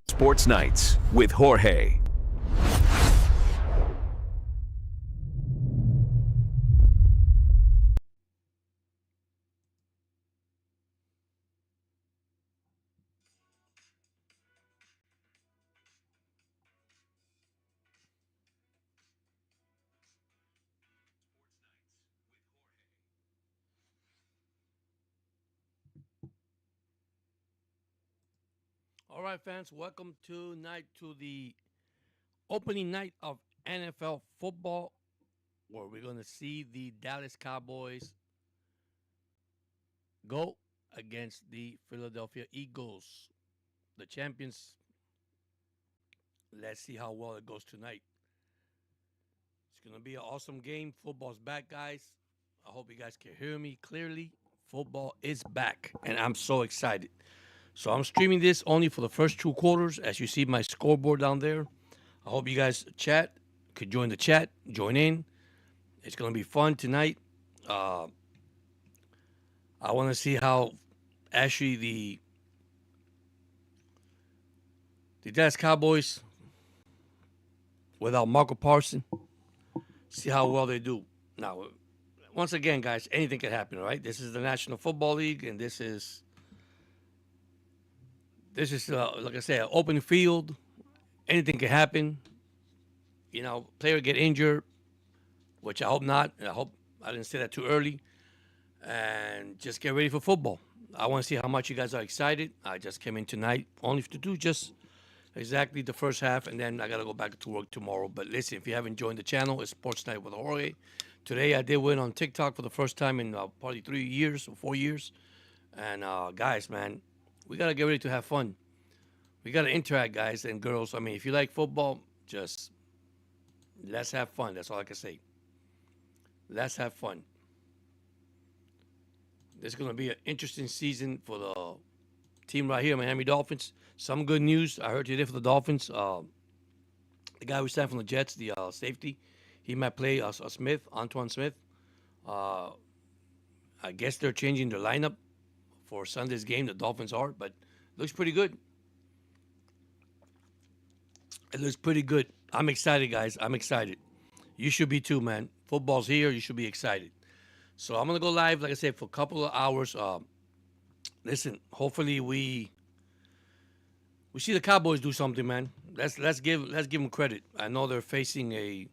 Sports Nights with Jorge. All right, fans, welcome tonight to the opening night of NFL football, where we're going to see the Dallas Cowboys go against the Philadelphia Eagles, the champions. Let's see how well it goes tonight. It's going to be an awesome game. Football's back, guys. I hope you guys can hear me clearly. Football is back, and I'm so excited. So I'm streaming this only for the first two quarters, as you see my scoreboard down there. I hope you guys could join the chat, join in. It's going to be fun tonight. I want to see how actually the Dallas Cowboys, without Marco Parson, see how well they do. Now, once again, guys, anything can happen, right? This is the National Football League, and this is like I said, an open field. Anything can happen. Player get injured, which I hope not. And I hope I didn't say that too early. And just get ready for football. I want to see how much you guys are excited. I just came in tonight only to do just exactly the first half, and then I got to go back to work tomorrow. But listen, if you haven't joined the channel, it's Sports Night with Jorge. Today I did win on TikTok for the first time in probably 3 years or 4 years. And guys, man, we got to get ready to have fun. We got to interact, guys and girls. I mean, if you like football, just let's have fun. That's all I can say. Let's have fun. This is going to be an interesting season for the team right here, Miami Dolphins. Some good news I heard today for the Dolphins. The guy who signed from the Jets, the safety, he might play Antoine Smith. I guess they're changing their lineup for Sunday's game. The Dolphins are, but looks pretty good. It looks pretty good. I'm excited, guys. I'm excited. You should be too, man. Football's here. You should be excited. So I'm gonna go live, like I said, for a couple of hours. Listen, hopefully we see the Cowboys do something, man. Let's give them credit. I know they're facing a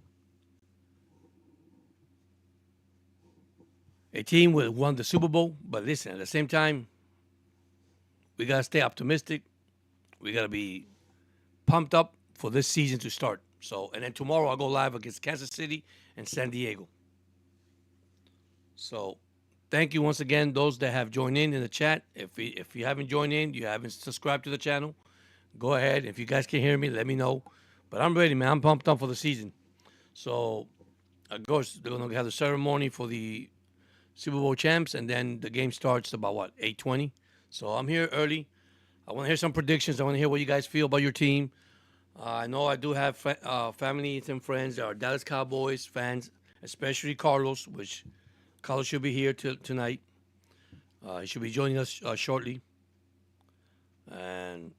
team who won the Super Bowl, but listen, at the same time, we gotta stay optimistic. We gotta be pumped up for this season to start. So, and then tomorrow I'll go live against Kansas City and San Diego. So, thank you once again, those that have joined in the chat. If you haven't joined in, you haven't subscribed to the channel, go ahead. If you guys can hear me, let me know. But I'm ready, man. I'm pumped up for the season. So, of course, they're going to have the ceremony for the Super Bowl champs, and then the game starts about, 8:20. So, I'm here early. I want to hear some predictions. I want to hear what you guys feel about your team. I know I do have family and friends that are Dallas Cowboys fans, especially Carlos, which Carlos should be here tonight. He should be joining us shortly. And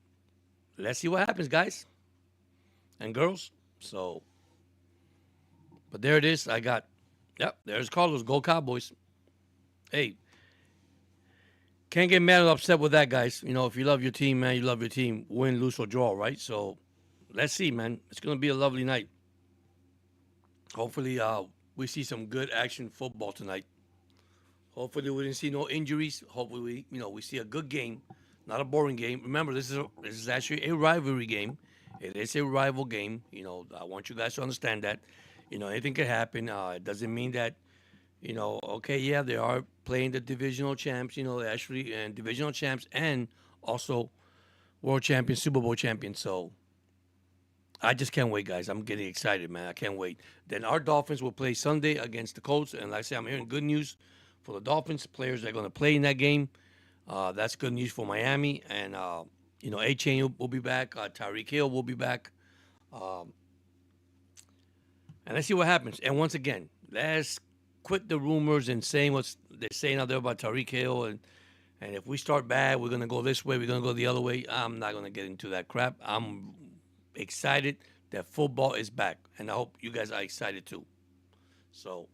let's see what happens, guys and girls. So, but there it is. There's Carlos. Go Cowboys. Hey, can't get mad or upset with that, guys. If you love your team, man, you love your team. Win, lose, or draw, right? So, let's see, man. It's going to be a lovely night. Hopefully, we see some good action football tonight. Hopefully, we didn't see no injuries. Hopefully, we see a good game, not a boring game. Remember, this is actually a rivalry game. It is a rival game. I want you guys to understand that. Anything can happen. It doesn't mean that, okay, yeah, they are playing the divisional champs. Actually, and divisional champs and also world champions, Super Bowl champions. So I just can't wait, guys. I'm getting excited, man. I can't wait. Then our Dolphins will play Sunday against the Colts. And like I said, I'm hearing good news for the Dolphins. Players that are going to play in that game. That's good news for Miami. And, A-Chain will be back. Tyreek Hill will be back. And let's see what happens. And once again, let's quit the rumors and saying what they're saying out there about Tariq Hill and if we start bad, we're gonna go this way, we're gonna go the other way. I'm not gonna get into that crap. I'm excited that football is back, and I hope you guys are excited too. So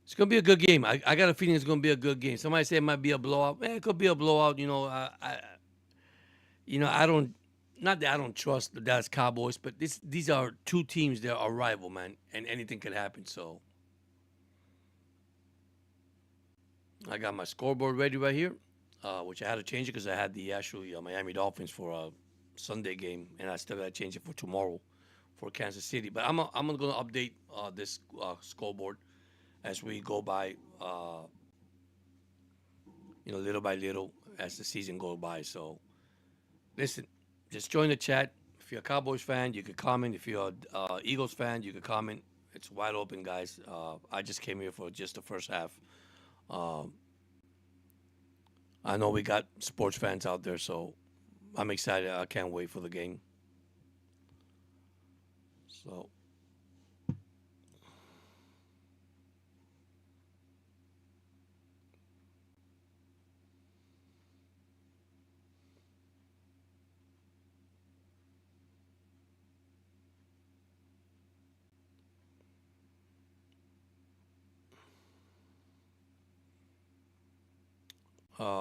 it's gonna be a good game. I got a feeling it's gonna be a good game. Somebody say it might be a blowout. Man, it could be a blowout. I don't. Not that I don't trust the Dallas Cowboys, but these are two teams that are rival, man, and anything could happen. So I got my scoreboard ready right here, which I had to change it because I had the actually Miami Dolphins for a Sunday game, and I still got to change it for tomorrow for Kansas City. But I'm going to update this scoreboard as we go by, little by little as the season goes by. So listen, just join the chat. If you're a Cowboys fan, you could comment. If you're a Eagles fan, you could comment. It's wide open, guys. I just came here for just the first half. Um, I know we got sports fans out there, so I'm excited. I can't wait for the game. So,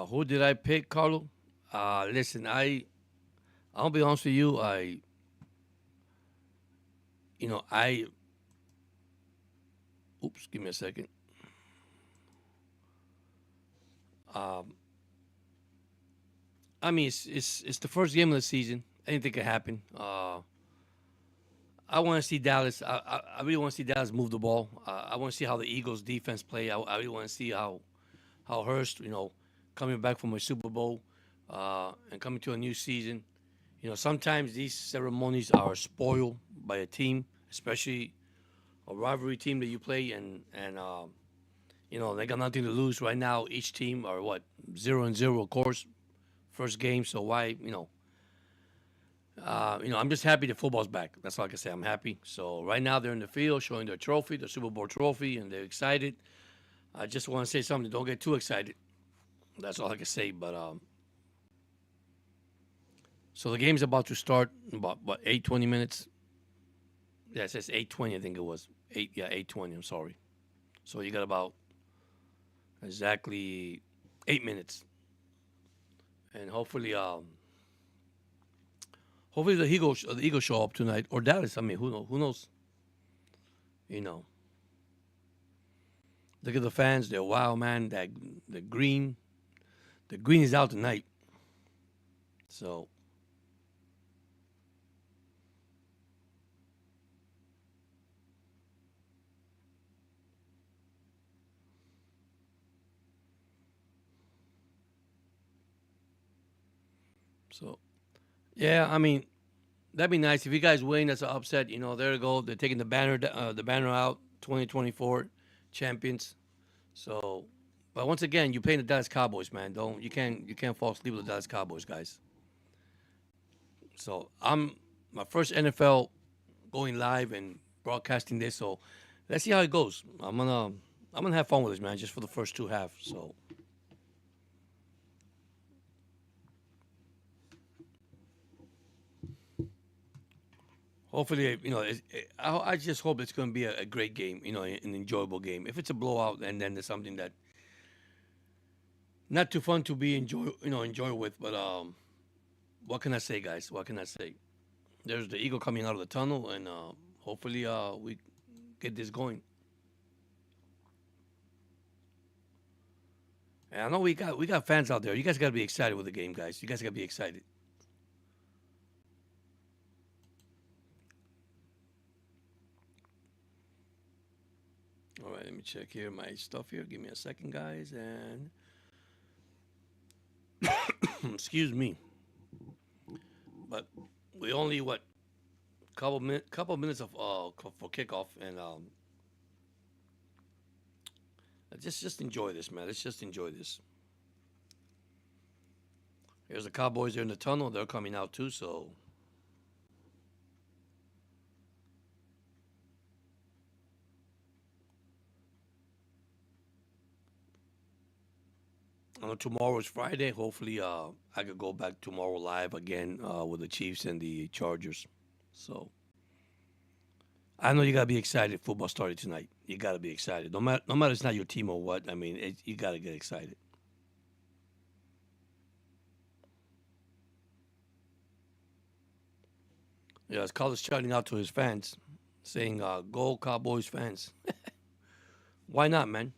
who did I pick, Carlo? Listen, I'll be honest with you. I, oops, give me a second. Um, I mean, it's the first game of the season. Anything can happen. I want to see Dallas. I really want to see Dallas move the ball. I want to see how the Eagles defense play. I really want to see how Hurst, coming back from a Super Bowl and coming to a new season. Sometimes these ceremonies are spoiled by a team, especially a rivalry team that you play, and they got nothing to lose right now. Each team are what 0-0, of course, first game. So why, I'm just happy the football's back. That's all I can say. I'm happy. So right now they're in the field showing their trophy, the Super Bowl trophy, and they're excited. I just want to say something. Don't get too excited. That's all I can say. But so the game's about to start in about what 8:20 minutes. Yeah, it says 8:20. I think it was 8:20. I'm sorry. So you got about exactly 8 minutes, and hopefully the Eagles show up tonight or Dallas. I mean, who knows? Who knows? You know, look at the fans. They're wild, man. That the green is out tonight. So so yeah. I mean, that'd be nice if you guys win. That's an upset. There you go. They're taking the banner out. 2024 champions. So, but once again, you're playing the Dallas Cowboys, man. Don't you can't fall asleep with the Dallas Cowboys, guys. So I'm my first NFL going live and broadcasting this. So let's see how it goes. I'm gonna have fun with this, man. Just for the first two halves. So hopefully, I just hope it's gonna be a great game. An enjoyable game. If it's a blowout, and then there's something that not too fun to be enjoy with. But what can I say, guys? What can I say? There's the eagle coming out of the tunnel, and hopefully we get this going. And I know we got fans out there. You guys got to be excited with the game, guys. You guys got to be excited. All right, let me check here my stuff here. Give me a second, guys, and excuse me, but we only what couple minutes of for kickoff, and just enjoy this, man. Let's just enjoy this. Here's the Cowboys. They're in the tunnel. They're coming out too. So I know tomorrow is Friday. Hopefully, I could go back tomorrow live again with the Chiefs and the Chargers. So I know you gotta be excited. Football started tonight. You gotta be excited. No matter it's not your team or what. I mean, you gotta get excited. Yeah, his college shouting out to his fans, saying, "Go Cowboys fans." Why not, man?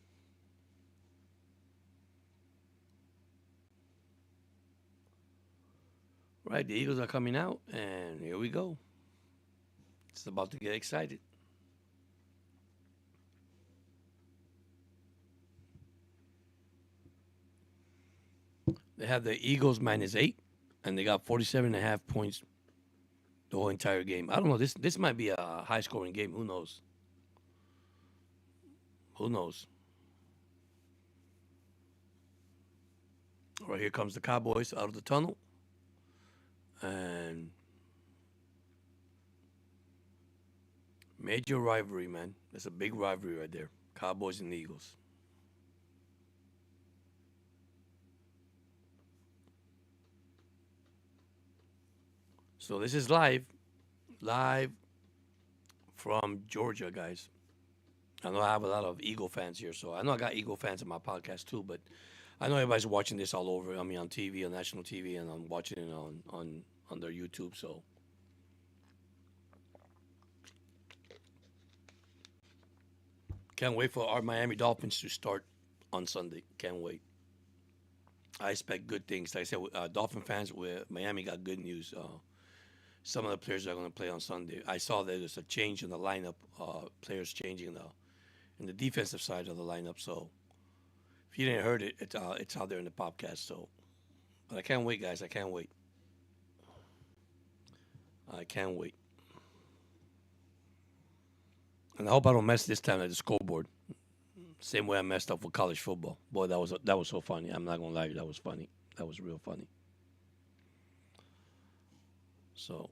Right, the Eagles are coming out, and here we go. It's about to get excited. They have the Eagles -8, and they got 47.5 points the whole entire game. I don't know. This might be a high scoring game. Who knows? Who knows? All right, here comes the Cowboys out of the tunnel, and major rivalry, man. That's a big rivalry right there. Cowboys and Eagles. So this is live from Georgia, guys. I know I have a lot of Eagle fans here, so I know I got Eagle fans in my podcast too. But I know everybody's watching this all over. I mean, on TV, on national TV, and I'm watching it on their YouTube. So can't wait for our Miami Dolphins to start on Sunday. Can't wait. I expect good things. Like I said, Dolphin fans, with Miami got good news. Some of the players are going to play on Sunday. I saw that there's a change in the lineup. Players changing in the defensive side of the lineup. So if you didn't heard it, it's out there in the podcast. So, but I can't wait, guys. I can't wait. I can't wait. And I hope I don't mess this time at the scoreboard. Same way I messed up with college football. Boy, that was so funny. I'm not gonna lie, that was funny. That was real funny. So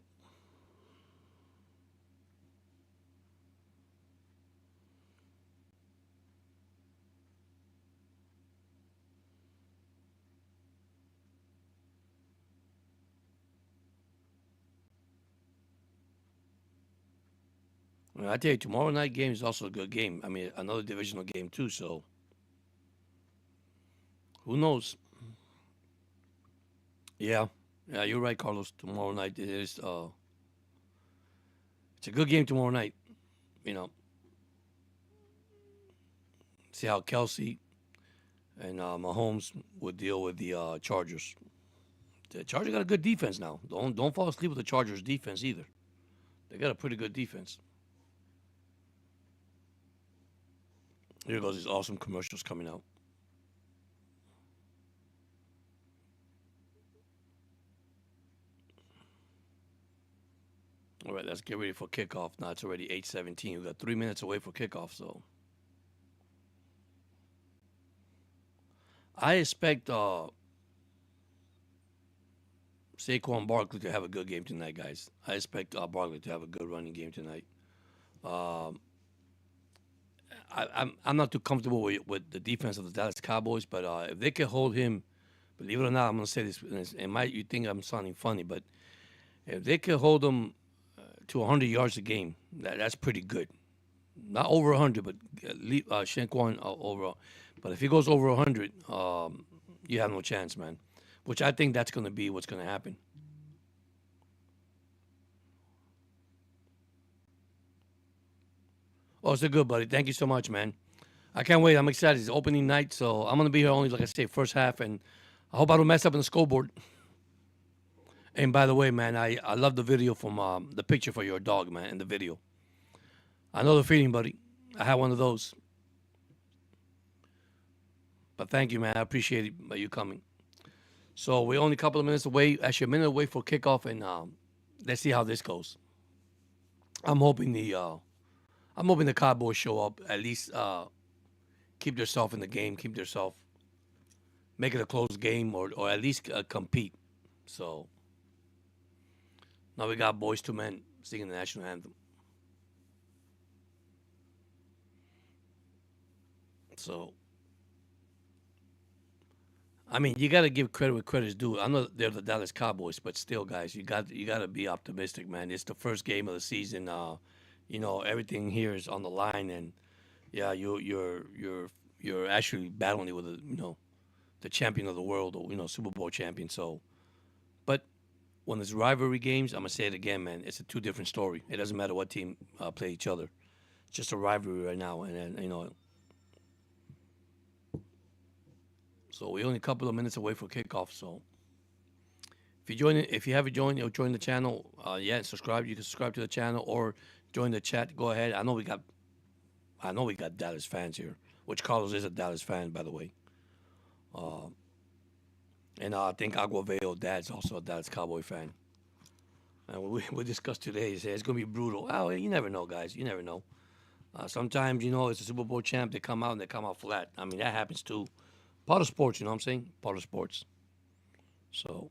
I tell you, tomorrow night game is also a good game. I mean, another divisional game too. So who knows? Yeah, yeah, you're right, Carlos. Tomorrow night it is. It's a good game tomorrow night. You know, see how Kelsey and Mahomes would deal with the Chargers. The Chargers got a good defense now. Don't fall asleep with the Chargers defense either. They got a pretty good defense. Here goes these awesome commercials coming out. All right, let's get ready for kickoff. Now it's already 8:17. We got 3 minutes away for kickoff. So I expect Saquon Barkley to have a good game tonight, guys. I expect Barkley to have a good running game tonight. Um, I'm not too comfortable with the defense of the Dallas Cowboys, but if they can hold him, believe it or not, I'm gonna say this. And might you think I'm sounding funny, but if they can hold him to 100 yards a game, that's pretty good. Not over 100, but Shankwon over. But if he goes over 100, you have no chance, man. Which I think that's going to be what's going to happen. Oh, so good, buddy. Thank you so much, man. I can't wait. I'm excited. It's opening night, so I'm going to be here only, like I say, first half, and I hope I don't mess up in the scoreboard. And by the way, man, I love the video from the picture for your dog, man, in the video. I know the feeling, buddy. I had one of those. But thank you, man. I appreciate it, you coming. So we're only a couple of minutes away, actually a minute away for kickoff, and let's see how this goes. I'm hoping the Cowboys show up, at least keep themselves in the game, keep themselves, make it a close game, or at least compete. So now we got Boys to Men singing the national anthem. So I mean, you got to give credit where credit's due. I know they're the Dallas Cowboys, but still, guys, you got to be optimistic, man. It's the first game of the season. Everything here is on the line, and yeah, you're actually battling with the champion of the world, or Super Bowl champion. So, but when it's rivalry games, I'm gonna say it again, man. It's a two different story. It doesn't matter what team play each other. It's just a rivalry right now, and so we're only a couple of minutes away for kickoff. So if you haven't joined, join the channel. Yeah, subscribe. You can subscribe to the channel or join the chat. Go ahead. I know we got Dallas fans here, which Carlos is a Dallas fan, by the way. And I think Aguaveo, dad's also a Dallas Cowboy fan. And we discussed today, he said it's gonna be brutal. Oh, you never know, guys. You never know. Sometimes it's a Super Bowl champ. They come out and they come out flat. I mean, that happens too. Part of sports, you know what I'm saying? Part of sports. So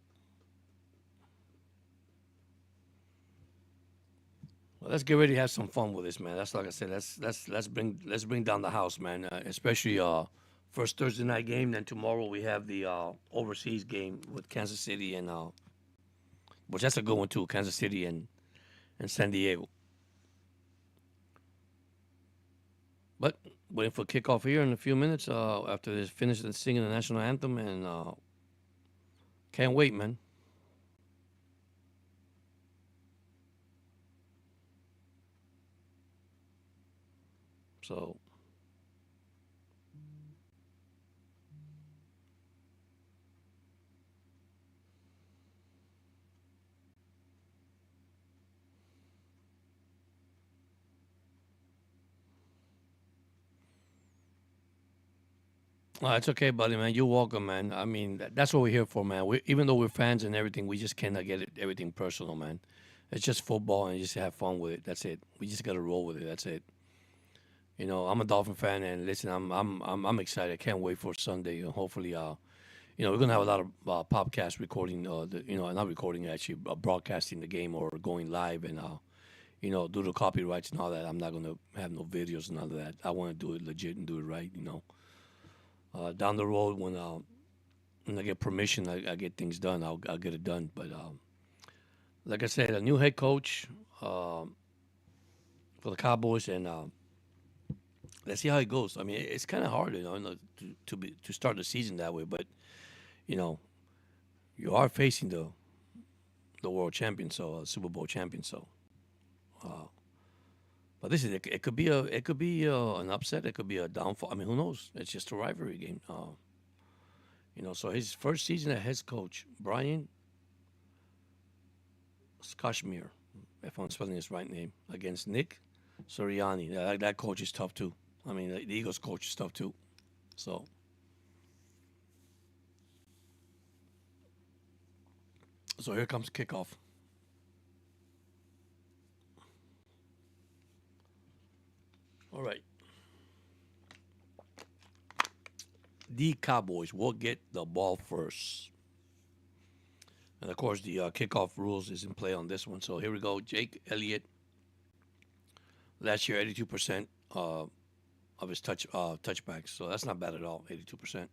well, let's get ready to have some fun with this, man. That's like I said. Let's bring down the house, man. Especially first Thursday night game. Then tomorrow we have the overseas game with Kansas City and which that's a good one too. Kansas City and San Diego. But waiting for kickoff here in a few minutes. After they finish singing the national anthem, and can't wait, man. So it's okay, buddy, man. You're welcome, man. I mean, that's what we're here for, man. Even though we're fans and everything, we just cannot get everything personal, man. It's just football, and you just have fun with it. That's it. We just gotta roll with it. That's it. I'm a Dolphin fan, and listen, I'm excited. I can't wait for Sunday. Hopefully, we're gonna have a lot of podcast recording. Not recording actually, broadcasting the game or going live, and due to copyrights and all that, I'm not gonna have no videos and none of that. I want to do it legit and do it right. Down the road when I get permission, I get things done. I'll get it done. But like I said, a new head coach for the Cowboys, and let's see how it goes. I mean, it's kind of hard, to start the season that way. But you know, you are facing the world champion, so Super Bowl champion. So, but this is it could be an upset. It could be a downfall. I mean, who knows? It's just a rivalry game. So his first season as head coach, Brian Skashmir, if I'm spelling his right name, against Nick Sirianni. That coach is tough too. I mean, the Eagles coach is tough too. So, so here comes kickoff. All right, the Cowboys will get the ball first, and of course the kickoff rules is in play on this one. So here we go. Jake Elliott last year 82% of his touchbacks, so that's not bad at all. 82%.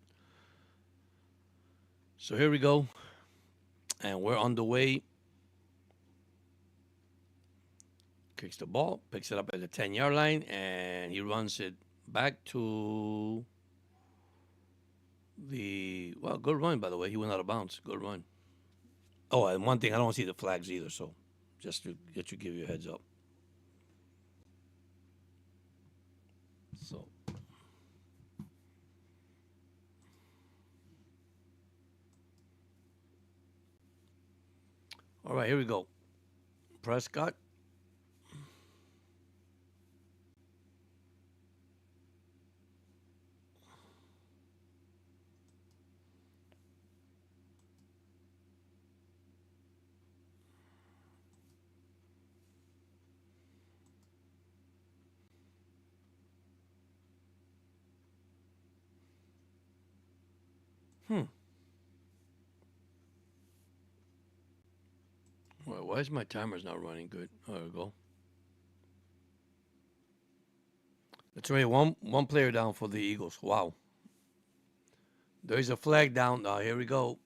So here we go, and we're on the way. Kicks the ball, picks it up at the 10-yard line, and he runs it back to good run, by the way. He went out of bounds. Good run. Oh, and one thing, I don't see the flags either, so just to give you a heads up. So, all right, here we go. Prescott. Hmm. Why is my timer's not running good? There we go. That's right. One player down for the Eagles. Wow. There's a flag down. Here we go.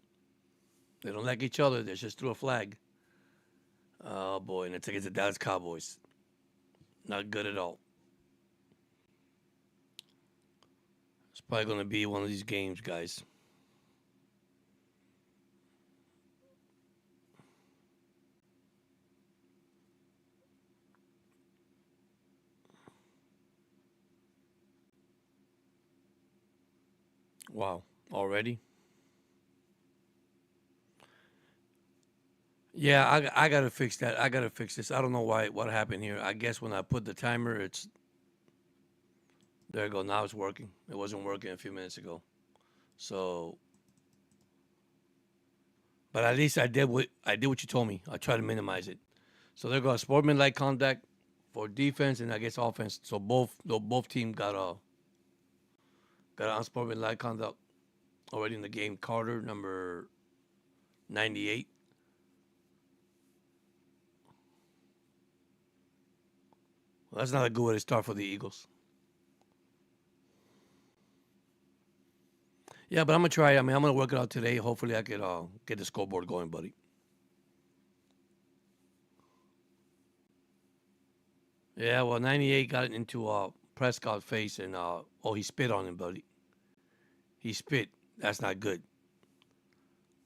They don't like each other. They just threw a flag. Oh boy, and it's against the Dallas Cowboys. Not good at all. It's probably going to be one of these games, guys. Wow, already? Yeah, I got to fix that. I got to fix this. I don't know what happened here. I guess when I put the timer, it's there you go. Now it's working. It wasn't working a few minutes ago. So, but at least I did what you told me. I tried to minimize it. So there goes sportsmanlike conduct for defense and I guess offense. So both team got unsportsmanlike conduct already in the game. Carter number 98. Well, that's not a good way to start for the Eagles. Yeah, but I'm gonna try. I mean, I'm gonna work it out today. Hopefully, I could get the scoreboard going, buddy. Yeah, well, 98 got it into Prescott's face, and he spit on him, buddy. He spit. That's not good.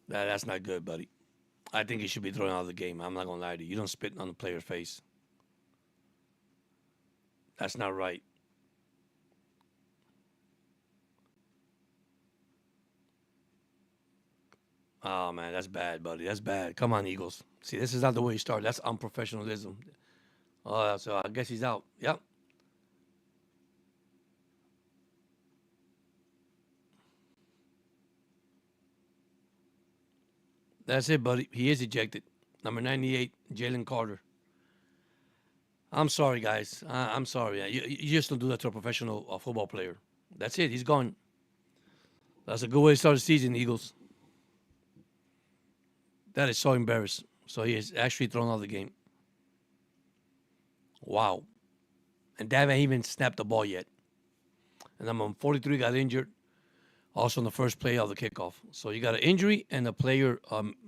That's not good, buddy. I think he should be thrown out of the game. I'm not gonna lie to you. You don't spit on the player's face. That's not right. Oh man, that's bad, buddy. That's bad. Come on, Eagles. See, this is not the way you start. That's unprofessionalism. Oh, so I guess he's out. Yep. That's it, buddy. He is ejected. Number 98, Jalen Carter. I'm sorry, guys. I'm sorry. You just don't do that to a professional football player. That's it. He's gone. That's a good way to start the season, Eagles. That is so embarrassing. So he is actually thrown out of the game. Wow. And they haven't even snapped the ball yet. And number 43 got injured also in the first play of the kickoff. So you got an injury and a player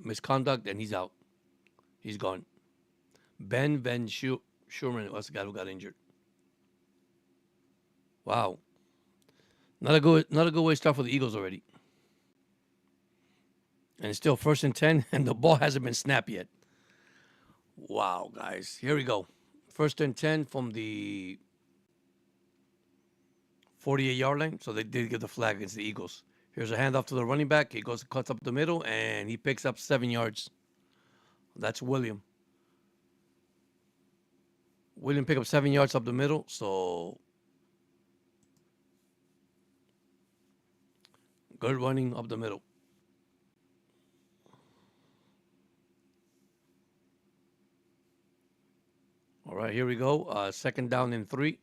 misconduct, and he's out. He's gone. Ben Van Schumann was the guy who got injured. Wow. Not a good way to start for the Eagles already. And it's still 1st and 10, and the ball hasn't been snapped yet. Wow, guys. Here we go. 1st and 10 from the 48-yard line. So they did give the flag against the Eagles. Here's a handoff to the running back. He cuts up the middle, and he picks up 7 yards. That's William. William picked up 7 yards up the middle. So good running up the middle. All right, here we go. 2nd down and 3.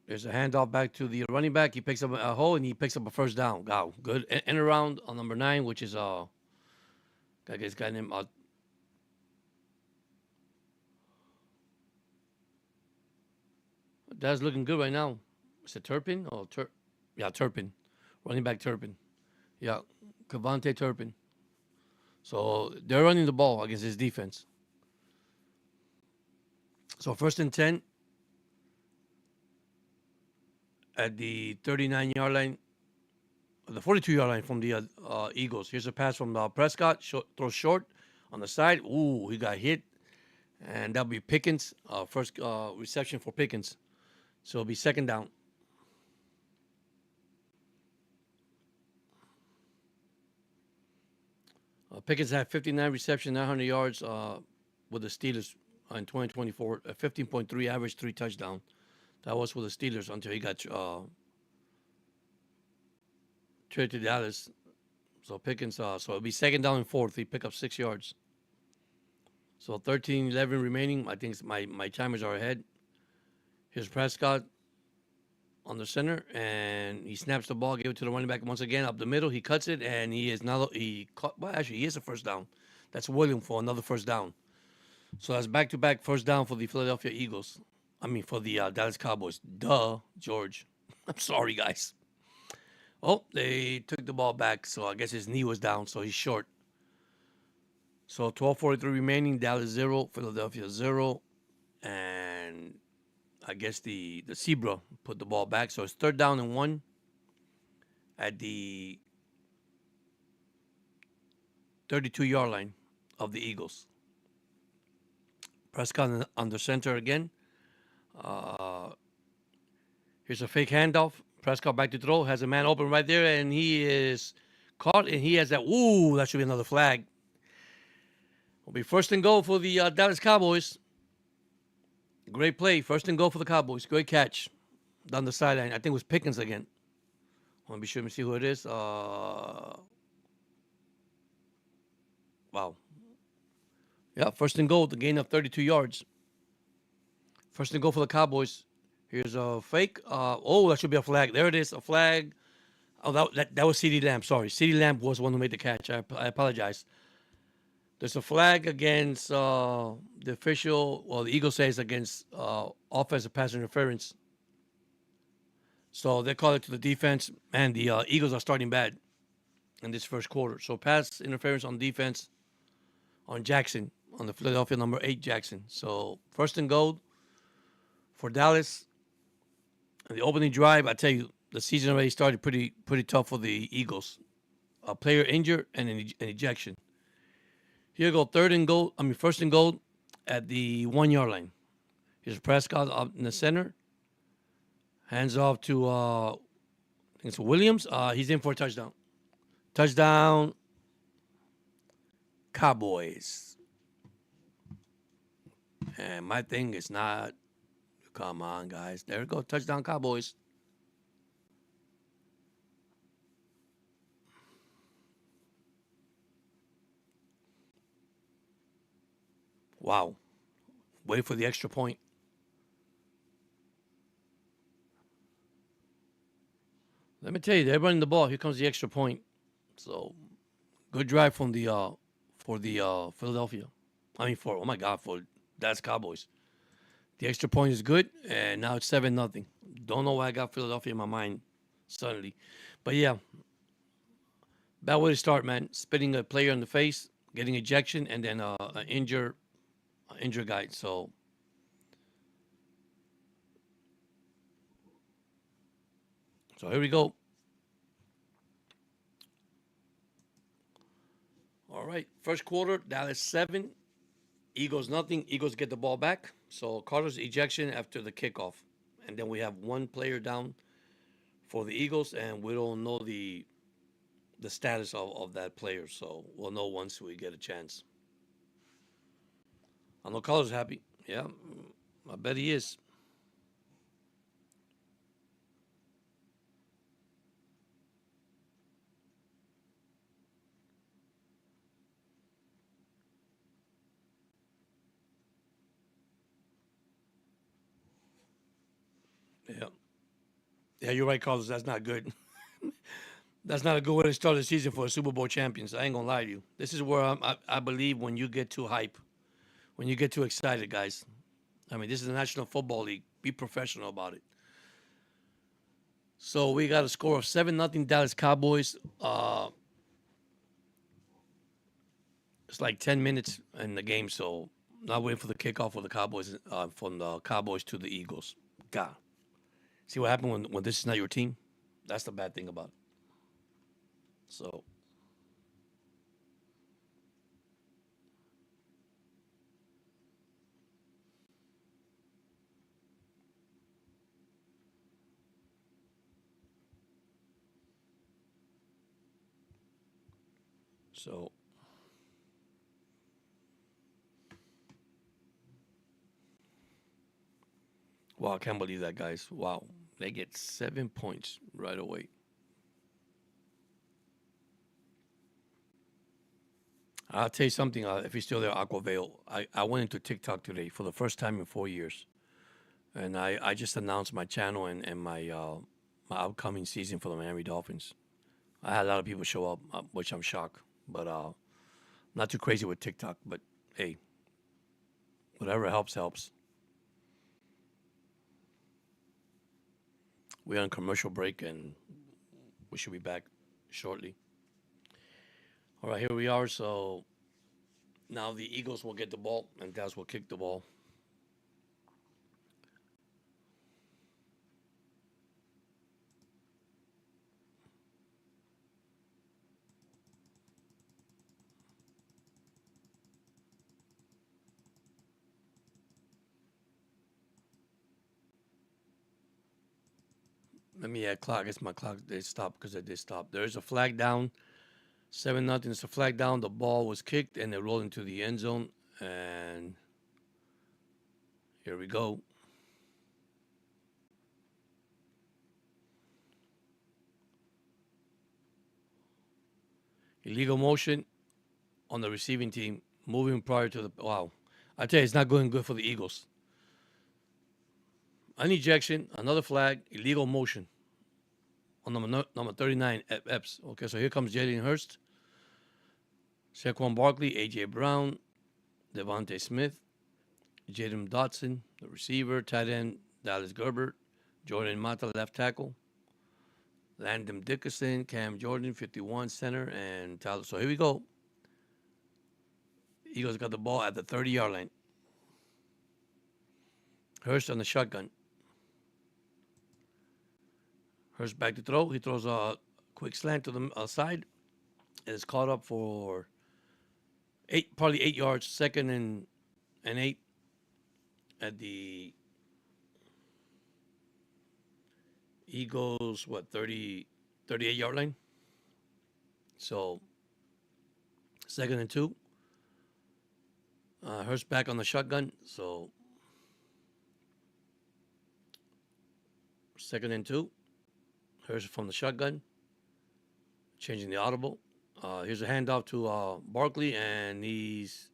There's a handoff back to the running back. He picks up a hole and he picks up a 1st down. Wow, good. And around on number 9, which is I guess guy named that's looking good right now. Is it Turpin? Yeah, Turpin. Running back Turpin. Yeah, Cavante Turpin. So they're running the ball against his defense. So 1st and 10 at the 39-yard line, the 42-yard line from the Eagles. Here's a pass from Prescott. Throws short on the side. Ooh, he got hit. And that'll be Pickens. First reception for Pickens. So it'll be 2nd down. Pickens had 59 receptions, 900 yards with the Steelers in 2024. A 15.3 average, 3 touchdowns. That was with the Steelers until he got traded to Dallas. So Pickens, so it'll be 2nd down and 4th. He picked up 6 yards. So 13-11 remaining. I think my timers are ahead. Here's Prescott on the center, and he snaps the ball, give it to the running back once again up the middle. He cuts it, and he is now he is a 1st down. That's William for another 1st down. So that's back-to-back 1st down for the Philadelphia Eagles. I mean, for the Dallas Cowboys. Duh, George. I'm sorry, guys. Oh, they took the ball back, so I guess his knee was down, so he's short. So 12:43 remaining. Dallas 0, Philadelphia 0, and I guess the Zebra put the ball back. So it's third down and 1 at the 32-yard line of the Eagles. Prescott under center again. Uh, Here's a fake handoff. Prescott back to throw. Has a man open right there, and he is caught, and he has that. Ooh, that should be another flag. Will be first and goal for the Dallas Cowboys. Great play. First and goal for the Cowboys. Great catch down the sideline. I think it was Pickens again. I want to be sure to see who it is. Wow. Yeah, first and goal. The gain of 32 yards. First and goal for the Cowboys. Here's a fake. Oh, that should be a flag. There it is. A flag. Oh, that was CeeDee Lamb. Sorry. CeeDee Lamb was the one who made the catch. I apologize. There's a flag against the official. Well, the Eagles say it's against offensive pass interference. So they call it to the defense. Man, the Eagles are starting bad in this first quarter. So pass interference on defense on Jackson, on the Philadelphia number 8 Jackson. So first and goal for Dallas. And the opening drive, I tell you, the season already started pretty tough for the Eagles. A player injured and an ejection. Here go first and goal at the 1-yard line. Here's Prescott up in the center. Hands off to I think it's Williams. He's in for a touchdown. Touchdown, Cowboys. And my thing is not. Come on, guys. There we go. Touchdown, Cowboys. Wow. Wait for the extra point. Let me tell you, they're running the ball. Here comes the extra point. So, good drive from the for the Philadelphia. For Dallas Cowboys. The extra point is good, and now it's 7-0. Don't know why I got Philadelphia in my mind suddenly, but yeah, bad way to start, man. Spitting a player in the face, getting ejection, and then an injured guy. So here we go. All right, first quarter, Dallas 7, Eagles nothing. Eagles get the ball back. So Carter's ejection after the kickoff, and then we have one player down for the Eagles, and we don't know the status of that player. So we'll know once we get a chance. I know Carter's happy. Yeah, I bet he is. Yeah. Yeah, you're right, Carlos. That's not good. That's not a good way to start the season for the Super Bowl champions. I ain't gonna lie to you. This is where I believe when you get too hype, when you get too excited, guys. This is the National Football League. Be professional about it. So we got a score of 7-0 Dallas Cowboys. It's like 10 minutes in the game, so not waiting for the kickoff for the Cowboys, from the Cowboys to the Eagles. God. See what happened when this is not your team? That's the bad thing about it. So so wow, I can't believe that, guys. Wow. They get 7 points right away. I'll tell you something. If you're still there, Aquavale, I went into TikTok today for the first time in 4 years. And I just announced my channel and my upcoming season for the Miami Dolphins. I had a lot of people show up, which I'm shocked. But not too crazy with TikTok. But hey, whatever helps, helps. We're on commercial break, and we should be back shortly. All right, here we are. So now the Eagles will get the ball, and Dallas will kick the ball. Let me add clock. It's my clock. They stopped because they did stop. There is a flag down. 7-0. It's a flag down. The ball was kicked, and they rolled into the end zone. And here we go. Illegal motion on the receiving team, moving prior to the. Wow. I tell you, it's not going good for the Eagles. An ejection, another flag, illegal motion on number 39, Epps. Okay, so here comes Jalen Hurst, Saquon Barkley, A.J. Brown, Devontae Smith, Jaden Dotson, the receiver, tight end, Dallas Gerbert, Jordan Mata, left tackle, Landon Dickerson, Cam Jordan, 51, center, and Tyler. So here we go. Eagles got the ball at the 30-yard line. Hurst on the shotgun. Hurst back to throw. He throws a quick slant to the side. And it's caught up for probably 8 yards, second and 8 at the Eagles, 38-yard line. So, second and 2. Hurst back on the shotgun. So, second and 2. Hurst from the shotgun. Changing the audible. Here's a handoff to Barkley, and he's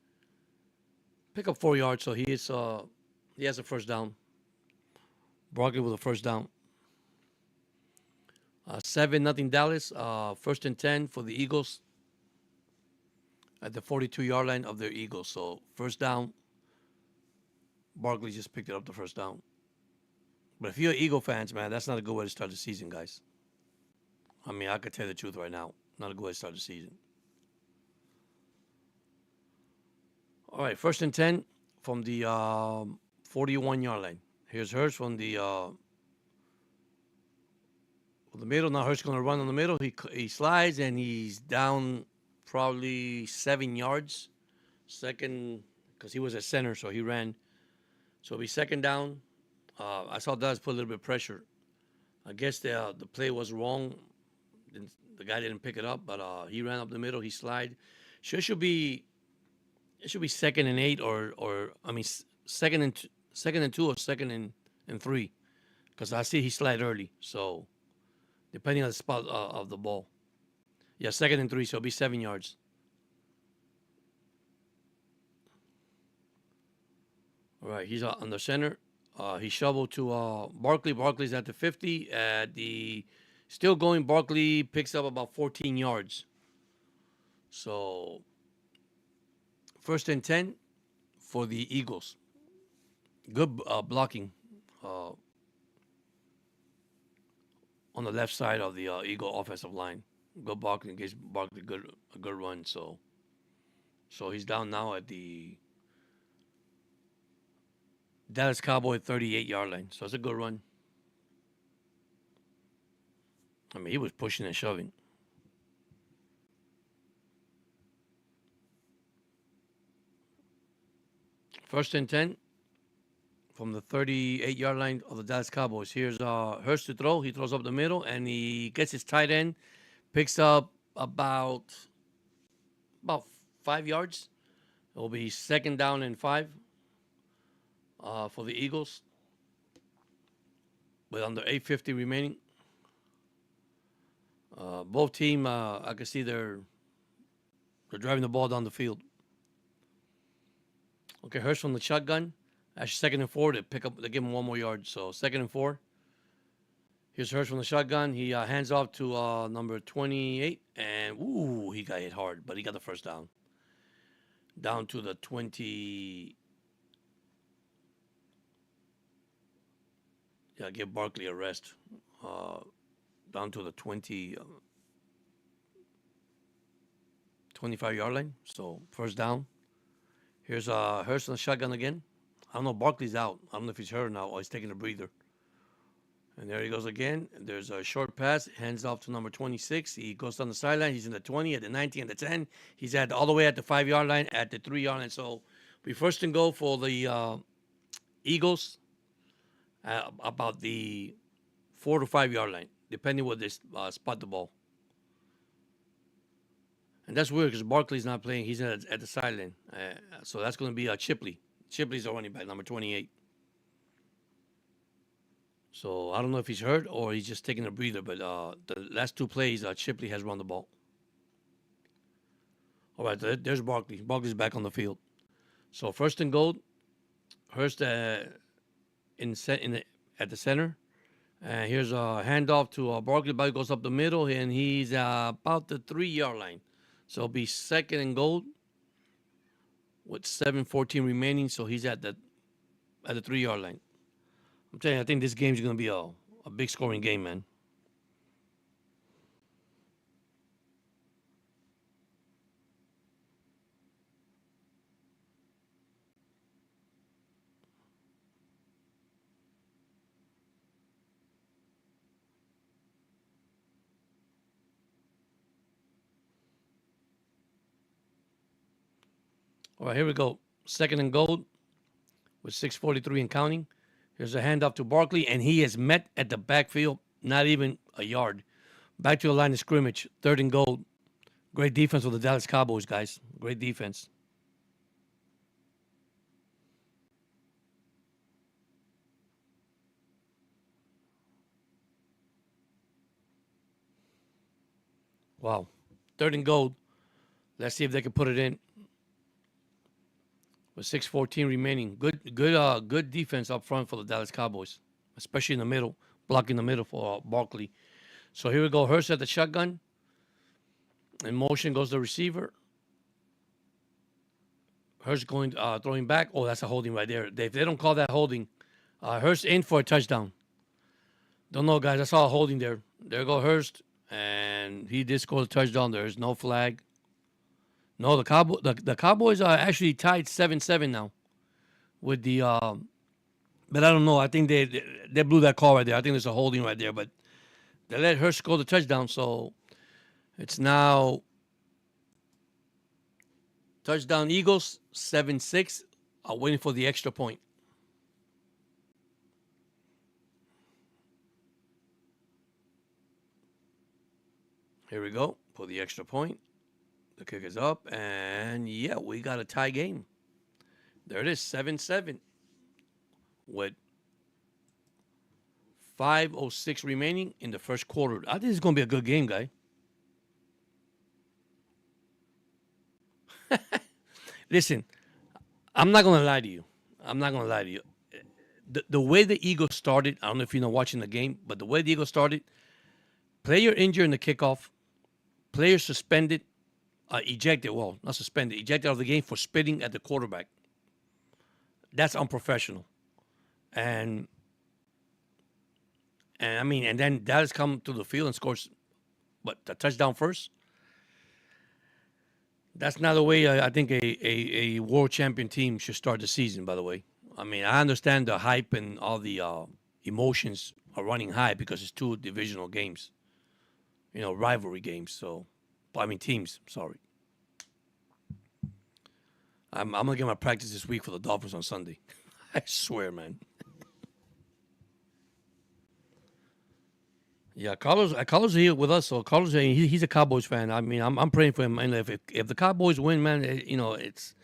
pick up 4 yards. So he has a first down. Barkley with a first down. 7-0 Dallas. First and 10 for the Eagles at the 42-yard line of their Eagles. So first down. Barkley just picked it up the first down. But if you're Eagle fans, man, that's not a good way to start the season, guys. I mean, I could tell you the truth right now. Not a good way to start the season. All right, first and 10 from the 41-yard line. Here's Hurst from the middle. Now Hurst going to run on the middle. He slides, and he's down probably 7 yards. Second, because he was at center, so he ran. So it'll be second down. I saw Dallas put a little bit of pressure. I guess the play was wrong. The guy didn't pick it up, but he ran up the middle. He slid. It should be second and 8, or I mean second and 2 or second and 3, because I see he slid early. So depending on the spot of the ball, yeah, second and 3. So it'll be 7 yards. All right, he's on the center. He shoveled to Barkley. Barkley's at the 50. At the still going, Barkley picks up about 14 yards. So first and 10 for the Eagles. Good blocking on the left side of the Eagle offensive line. Good blocking gives Barkley a good run. So he's down now at the Dallas Cowboy 38-yard line. So it's a good run. I mean, he was pushing and shoving. First and 10 from the 38-yard line of the Dallas Cowboys. Here's Hurst to throw. He throws up the middle, and he gets his tight end. Picks up about 5 yards. It will be second down and 5 for the Eagles, with under 8:50 remaining. Both team, I can see they're driving the ball down the field. Okay, Hurst from the shotgun. Actually, second and 4. They give him 1 more yard. So second and 4. Here's Hurst from the shotgun. He hands off to number 28, and he got hit hard, but he got the first down. Down to the 20. Yeah, give Barkley a rest. uh, down to the 25-yard line. So first down. Here's Hurst on the shotgun again. I don't know. Barkley's out. I don't know if he's hurt now or he's taking a breather. And there he goes again. There's a short pass. Hands off to number 26. He goes down the sideline. He's in the 20, at the 19, at the 10. He's at all the way at the 5-yard line, at the 3-yard line. So we first and goal for the Eagles about the 4 to 5-yard line, depending where they spot the ball. And that's weird because Barkley's not playing. He's at the sideline. So that's going to be Chipley. Chipley's the running back, number 28. So I don't know if he's hurt or he's just taking a breather, but the last two plays, Chipley has run the ball. All right, there's Barkley. Barkley's back on the field. So first and goal, Hurst at the center. Here's a handoff to Barkley. Barkley goes up the middle, and he's about the 3-yard line. So it'll be second and goal with 7:14 remaining. So he's at the 3-yard line. I'm telling you, I think this game's going to be a big scoring game, man. All right, here we go. Second and goal with 6:43 and counting. Here's a handoff to Barkley, and he is met at the backfield, not even a yard. Back to the line of scrimmage, third and goal. Great defense for the Dallas Cowboys, guys. Great defense. Wow. Third and goal. Let's see if they can put it in. With 6:14 remaining. Good defense up front for the Dallas Cowboys, especially in the middle, blocking the middle for Barkley. So here we go. Hurst at the shotgun. In motion goes the receiver. Hurst going throwing back. Oh, that's a holding right there. If they don't call that holding, Hurst in for a touchdown. Don't know, guys. I saw a holding there. There go Hurst, and he did score a touchdown. There's no flag. No, the Cowboys are actually tied 7-7 now with the but I don't know. I think they blew that call right there. I think there's a holding right there, but they let Hurst score the touchdown, so it's now touchdown Eagles 7-6. Waiting for the extra point. Here we go for the extra point. The kick is up, and yeah, we got a tie game. There it is, 7-7 with 5:06 remaining in the first quarter. I think it's going to be a good game, guy. Listen, I'm not going to lie to you. The way the Eagles started, I don't know if you're not watching the game, but the way the Eagles started, player injured in the kickoff, player suspended, ejected, well, not suspended, ejected out of the game for spitting at the quarterback. That's unprofessional. And I mean, and then Dallas come to the field and scores, the touchdown first? That's not the way I think a world champion team should start the season, by the way. I mean, I understand the hype and all the emotions are running high because it's two divisional games, rivalry games. So, I mean, teams, sorry. I'm going to get my practice this week for the Dolphins on Sunday. I swear, man. Yeah, Carlos here with us. So Carlos, he's a Cowboys fan. I mean, I'm praying for him. And if the Cowboys win, man, it's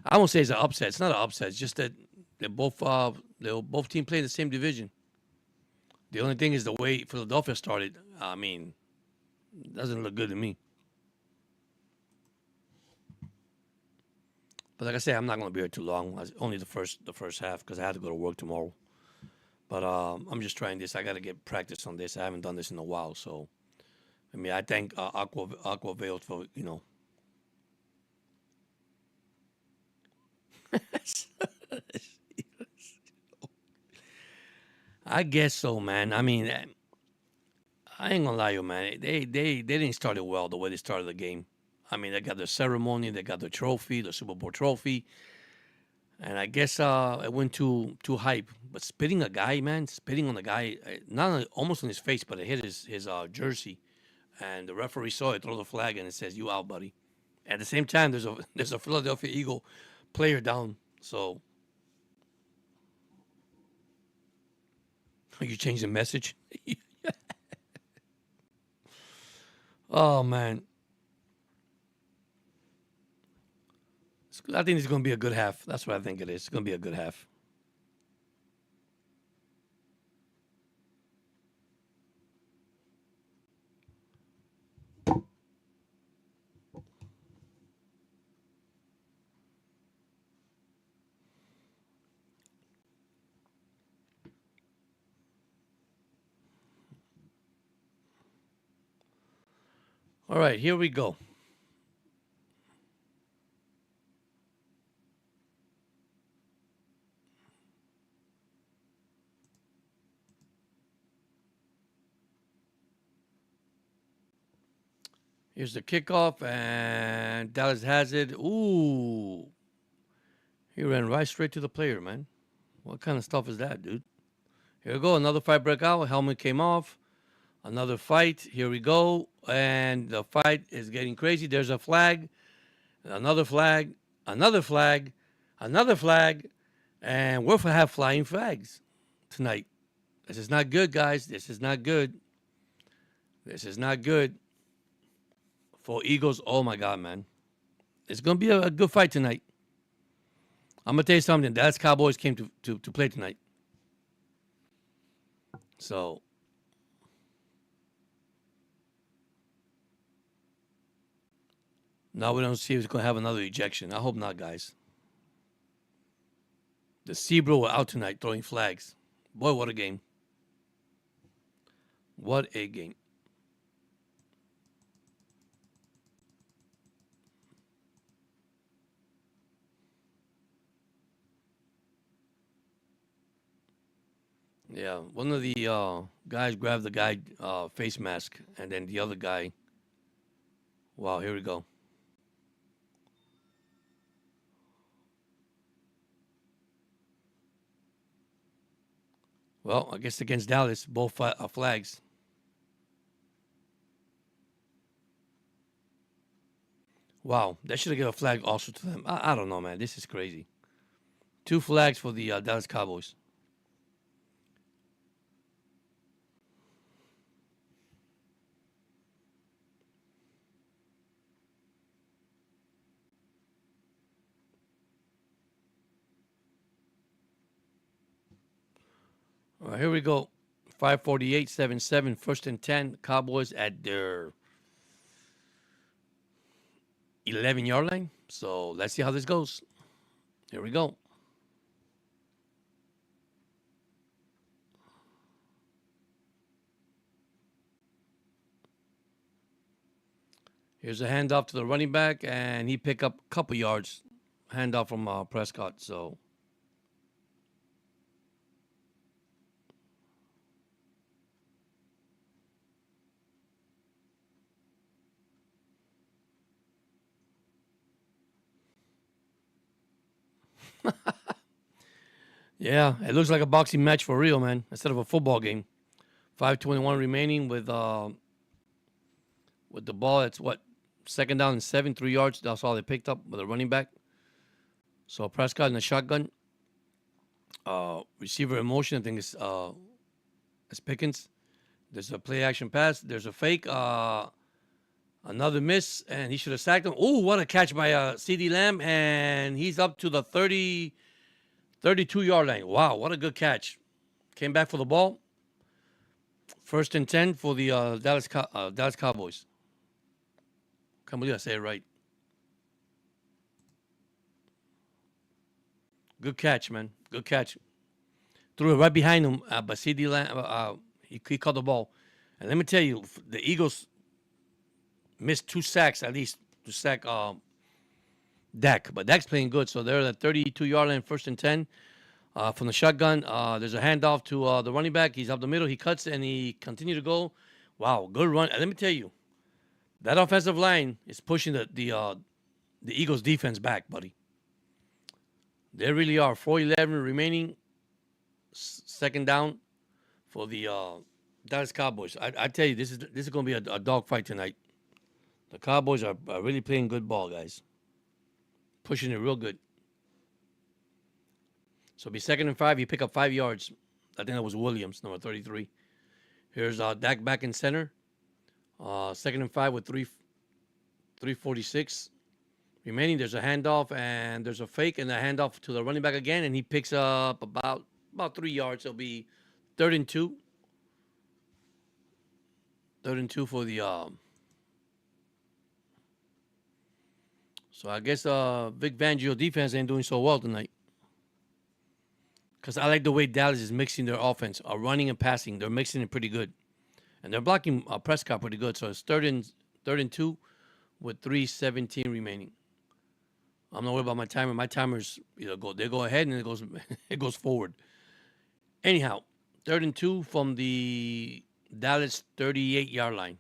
I won't say it's an upset. It's not an upset. It's just that they're both teams play in the same division. The only thing is the way Philadelphia started. I mean, it doesn't look good to me. But like I said, I'm not going to be here too long. Only the first half because I have to go to work tomorrow. But I'm just trying this. I got to get practice on this. I haven't done this in a while. So, I mean, I thank Aqua Veil for, I guess so, man. I mean, I ain't gonna lie, you man. They didn't start it well the way they started the game. I mean, they got the ceremony, they got the trophy, the Super Bowl trophy, and I guess it went too hype. But spitting a guy, man, spitting on the guy, not almost on his face, but it hit his jersey, and the referee saw it, throw the flag, and it says, "You out, buddy." At the same time, there's a Philadelphia Eagle player down. So you change the message. Oh man, I think it's going to be a good half. That's what I think it is. It's going to be a good half. All right, here we go. Here's the kickoff, and Dallas has it. Ooh, he ran right straight to the player, man. What kind of stuff is that, dude? Here we go. Another fight break out. Helmet came off. Another fight. Here we go. And the fight is getting crazy. There's a flag. Another flag. Another flag. Another flag. And we're going to have flying flags tonight. This is not good, guys. This is not good. This is not good for Eagles. Oh, my God, man. It's going to be a good fight tonight. I'm going to tell you something. Dallas Cowboys came to play tonight. So now we don't see if it's going to have another ejection. I hope not, guys. The Zebra were out tonight throwing flags. Boy, what a game. What a game. Yeah, one of the guys grabbed the guy face mask, and then the other guy. Wow, here we go. Well, I guess against Dallas, both flags. Wow, they should have given a flag also to them. I don't know, man. This is crazy. 2 flags for the Dallas Cowboys. All right, here we go. 5:48, 7-7, 1st and 10. Cowboys at their 11-yard line. So let's see how this goes. Here we go. Here's a handoff to the running back, and he picked up a couple yards. Handoff from Prescott. So yeah, it looks like a boxing match for real, man, instead of a football game. 5:21 remaining with the ball. It's what, 2nd down and 7, 3 yards. That's all they picked up with a running back. So Prescott in the shotgun. Receiver in motion, I think it's Pickens. There's a play action pass. There's a fake. Another miss, and he should have sacked him. Oh, what a catch by CeeDee Lamb, and he's up to the 32-yard line. Wow, what a good catch. Came back for the ball. 1st and 10 for the Dallas Cowboys. Can't believe I say it right. Good catch, man. Good catch. Threw it right behind him, but CeeDee Lamb, he caught the ball. And let me tell you, the Eagles missed 2 sacks at least to sack Dak. But Dak's playing good, so they're at the 32-yard line, 1st and 10. From the shotgun, there's a handoff to the running back. He's up the middle. He cuts, and he continues to go Wow, good run. And let me tell you, that offensive line is pushing the Eagles defense back, buddy. They really are. 4:11 remaining, second down for the Dallas Cowboys. I tell you, this is going to be a dogfight tonight. The Cowboys are really playing good ball, guys. Pushing it real good. So it'll be 2nd and 5. You pick up 5 yards. I think that was Williams, number 33. Here's Dak back in center. 2nd and 5 with 3:46 remaining. There's a handoff and there's a fake and a handoff to the running back again, and he picks up about 3 yards. It'll be 3rd and 2. 3rd and 2 for the. So I guess Vic Fangio defense ain't doing so well tonight. Because I like the way Dallas is mixing their offense, running and passing. They're mixing it pretty good, and they're blocking Prescott pretty good. So it's 3rd and 2 with 3:17 remaining. I'm not worried about my timer. My timers they go ahead and it goes it goes forward. Anyhow, 3rd and 2 from the Dallas 38-yard line.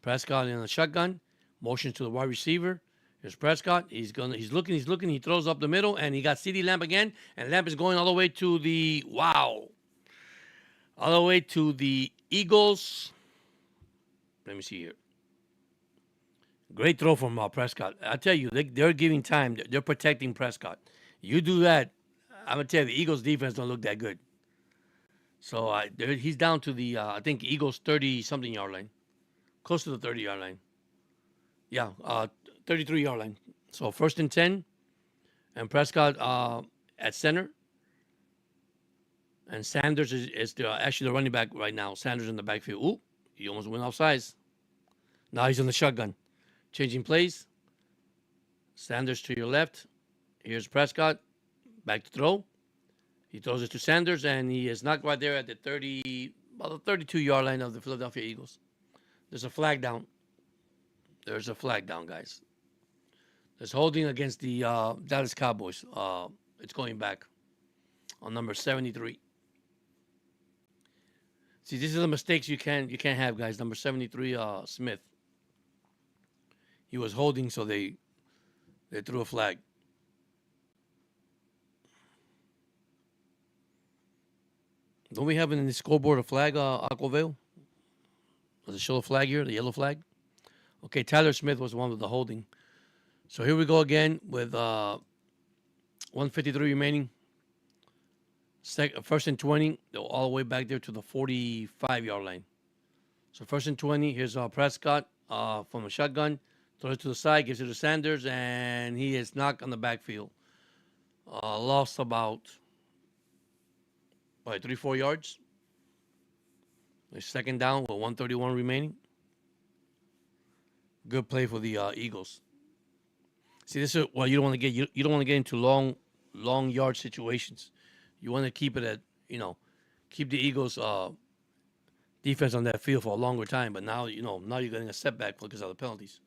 Prescott in a shotgun, motions to the wide receiver. Here's Prescott. He's looking. He throws up the middle, and he got CeeDee Lamb again. And Lamb is going all the way to the all the way to the Eagles. Let me see here. Great throw from Prescott. I tell you, they're giving time. They're protecting Prescott. You do that, I'm gonna tell you, the Eagles defense don't look that good. So he's down to the I think Eagles 30-something yard line, close to the 30-yard line. Yeah, 33-yard line. So 1st and 10, and Prescott at center, and Sanders is actually the running back right now. Sanders in the backfield. Ooh, he almost went off sides. Now he's in the shotgun, changing plays. Sanders to your left. Here's Prescott, back to throw. He throws it to Sanders, and he is knocked right there at the 32-yard line of the Philadelphia Eagles. There's a flag down. There's a flag down, guys. There's holding against the Dallas Cowboys. It's going back on number 73. See, these are the mistakes you can't have, guys. Number 73, Smith. He was holding, so they threw a flag. Don't we have in the scoreboard a flag, Aquavale? Does it show a flag here, the yellow flag? Okay, Tyler Smith was the one with the holding. So here we go again with 1:53 remaining. 1st and 20, all the way back there to the 45-yard line. So 1st and 20, here's Prescott from a shotgun. Throws it to the side, gives it to Sanders, and he is knocked on the backfield. Lost about 3-4 yards. It's 2nd down with 1:31 remaining. Good play for the Eagles. See, this is what you don't want to get. You don't want to get into long yard situations. You want to keep it at, keep the Eagles defense on that field for a longer time. But now, now you're getting a setback because of the penalties.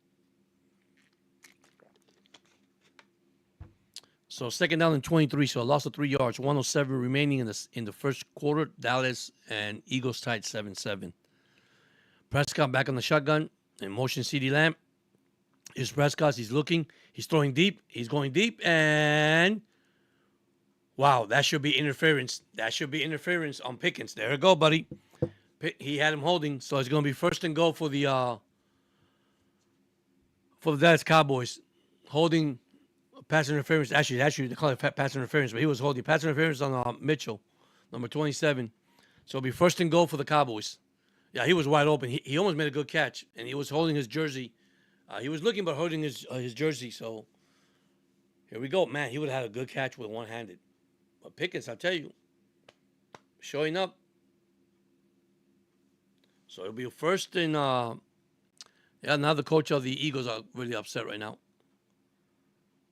So 2nd down and 23. So a loss of 3 yards. 1:07 remaining in the first quarter. Dallas and Eagles tied 7-7. Prescott back on the shotgun. In motion, CeeDee Lamb. Here's Prescott. He's looking. He's throwing deep. He's going deep. And wow, that should be interference. That should be interference on Pickens. There you go, buddy. He had him holding. So it's going to be 1st-and-goal for the Dallas Cowboys. Holding pass interference. Actually, they call it pass interference, but he was holding pass interference on Mitchell, number 27. So it'll be 1st-and-goal for the Cowboys. Yeah, he was wide open. He almost made a good catch, and he was holding his jersey. He was looking but holding his jersey. So here we go. Man, he would have had a good catch with one-handed. But Pickens, I'll tell you, showing up. So it'll be 1st and now the coach of the Eagles are really upset right now.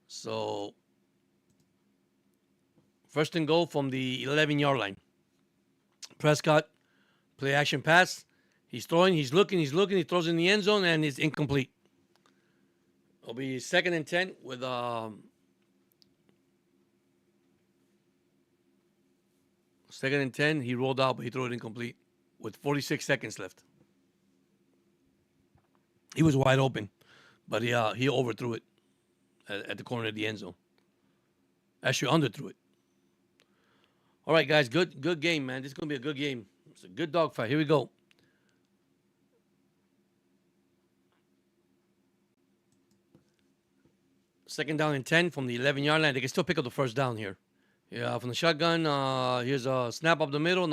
So 1st-and-goal from the 11-yard line. Prescott, play action pass. He's throwing, he's looking, he throws in the end zone, and it's incomplete. It'll be 2nd-and-10 with 2nd-and-10. He rolled out, but he threw it incomplete with 46 seconds left. He was wide open, but he overthrew it at the corner of the end zone. Actually, underthrew it. All right, guys, good game, man. This is gonna be a good game. It's a good dogfight. Here we go. Second down and 10 from the 11-yard line. They can still pick up the first down here. Yeah, from the shotgun. Here's a snap up the middle.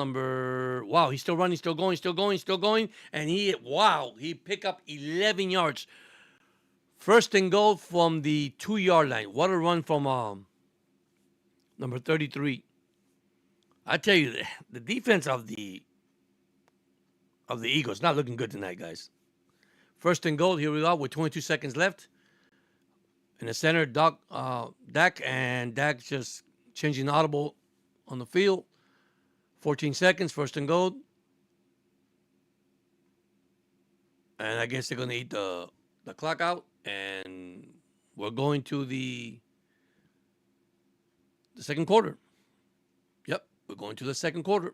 Wow, he's still running, still going. And he picked up 11 yards. First and goal from the 2-yard line. What a run from number 33. I tell you, the defense of the Eagles not looking good tonight, guys. First and goal. Here we go with 22 seconds left. In the center, Dak, and Dak just changing audible on the field. 14 seconds, first and goal. And I guess they're going to eat the clock out. And we're going to the second quarter. Yep, we're going to the second quarter.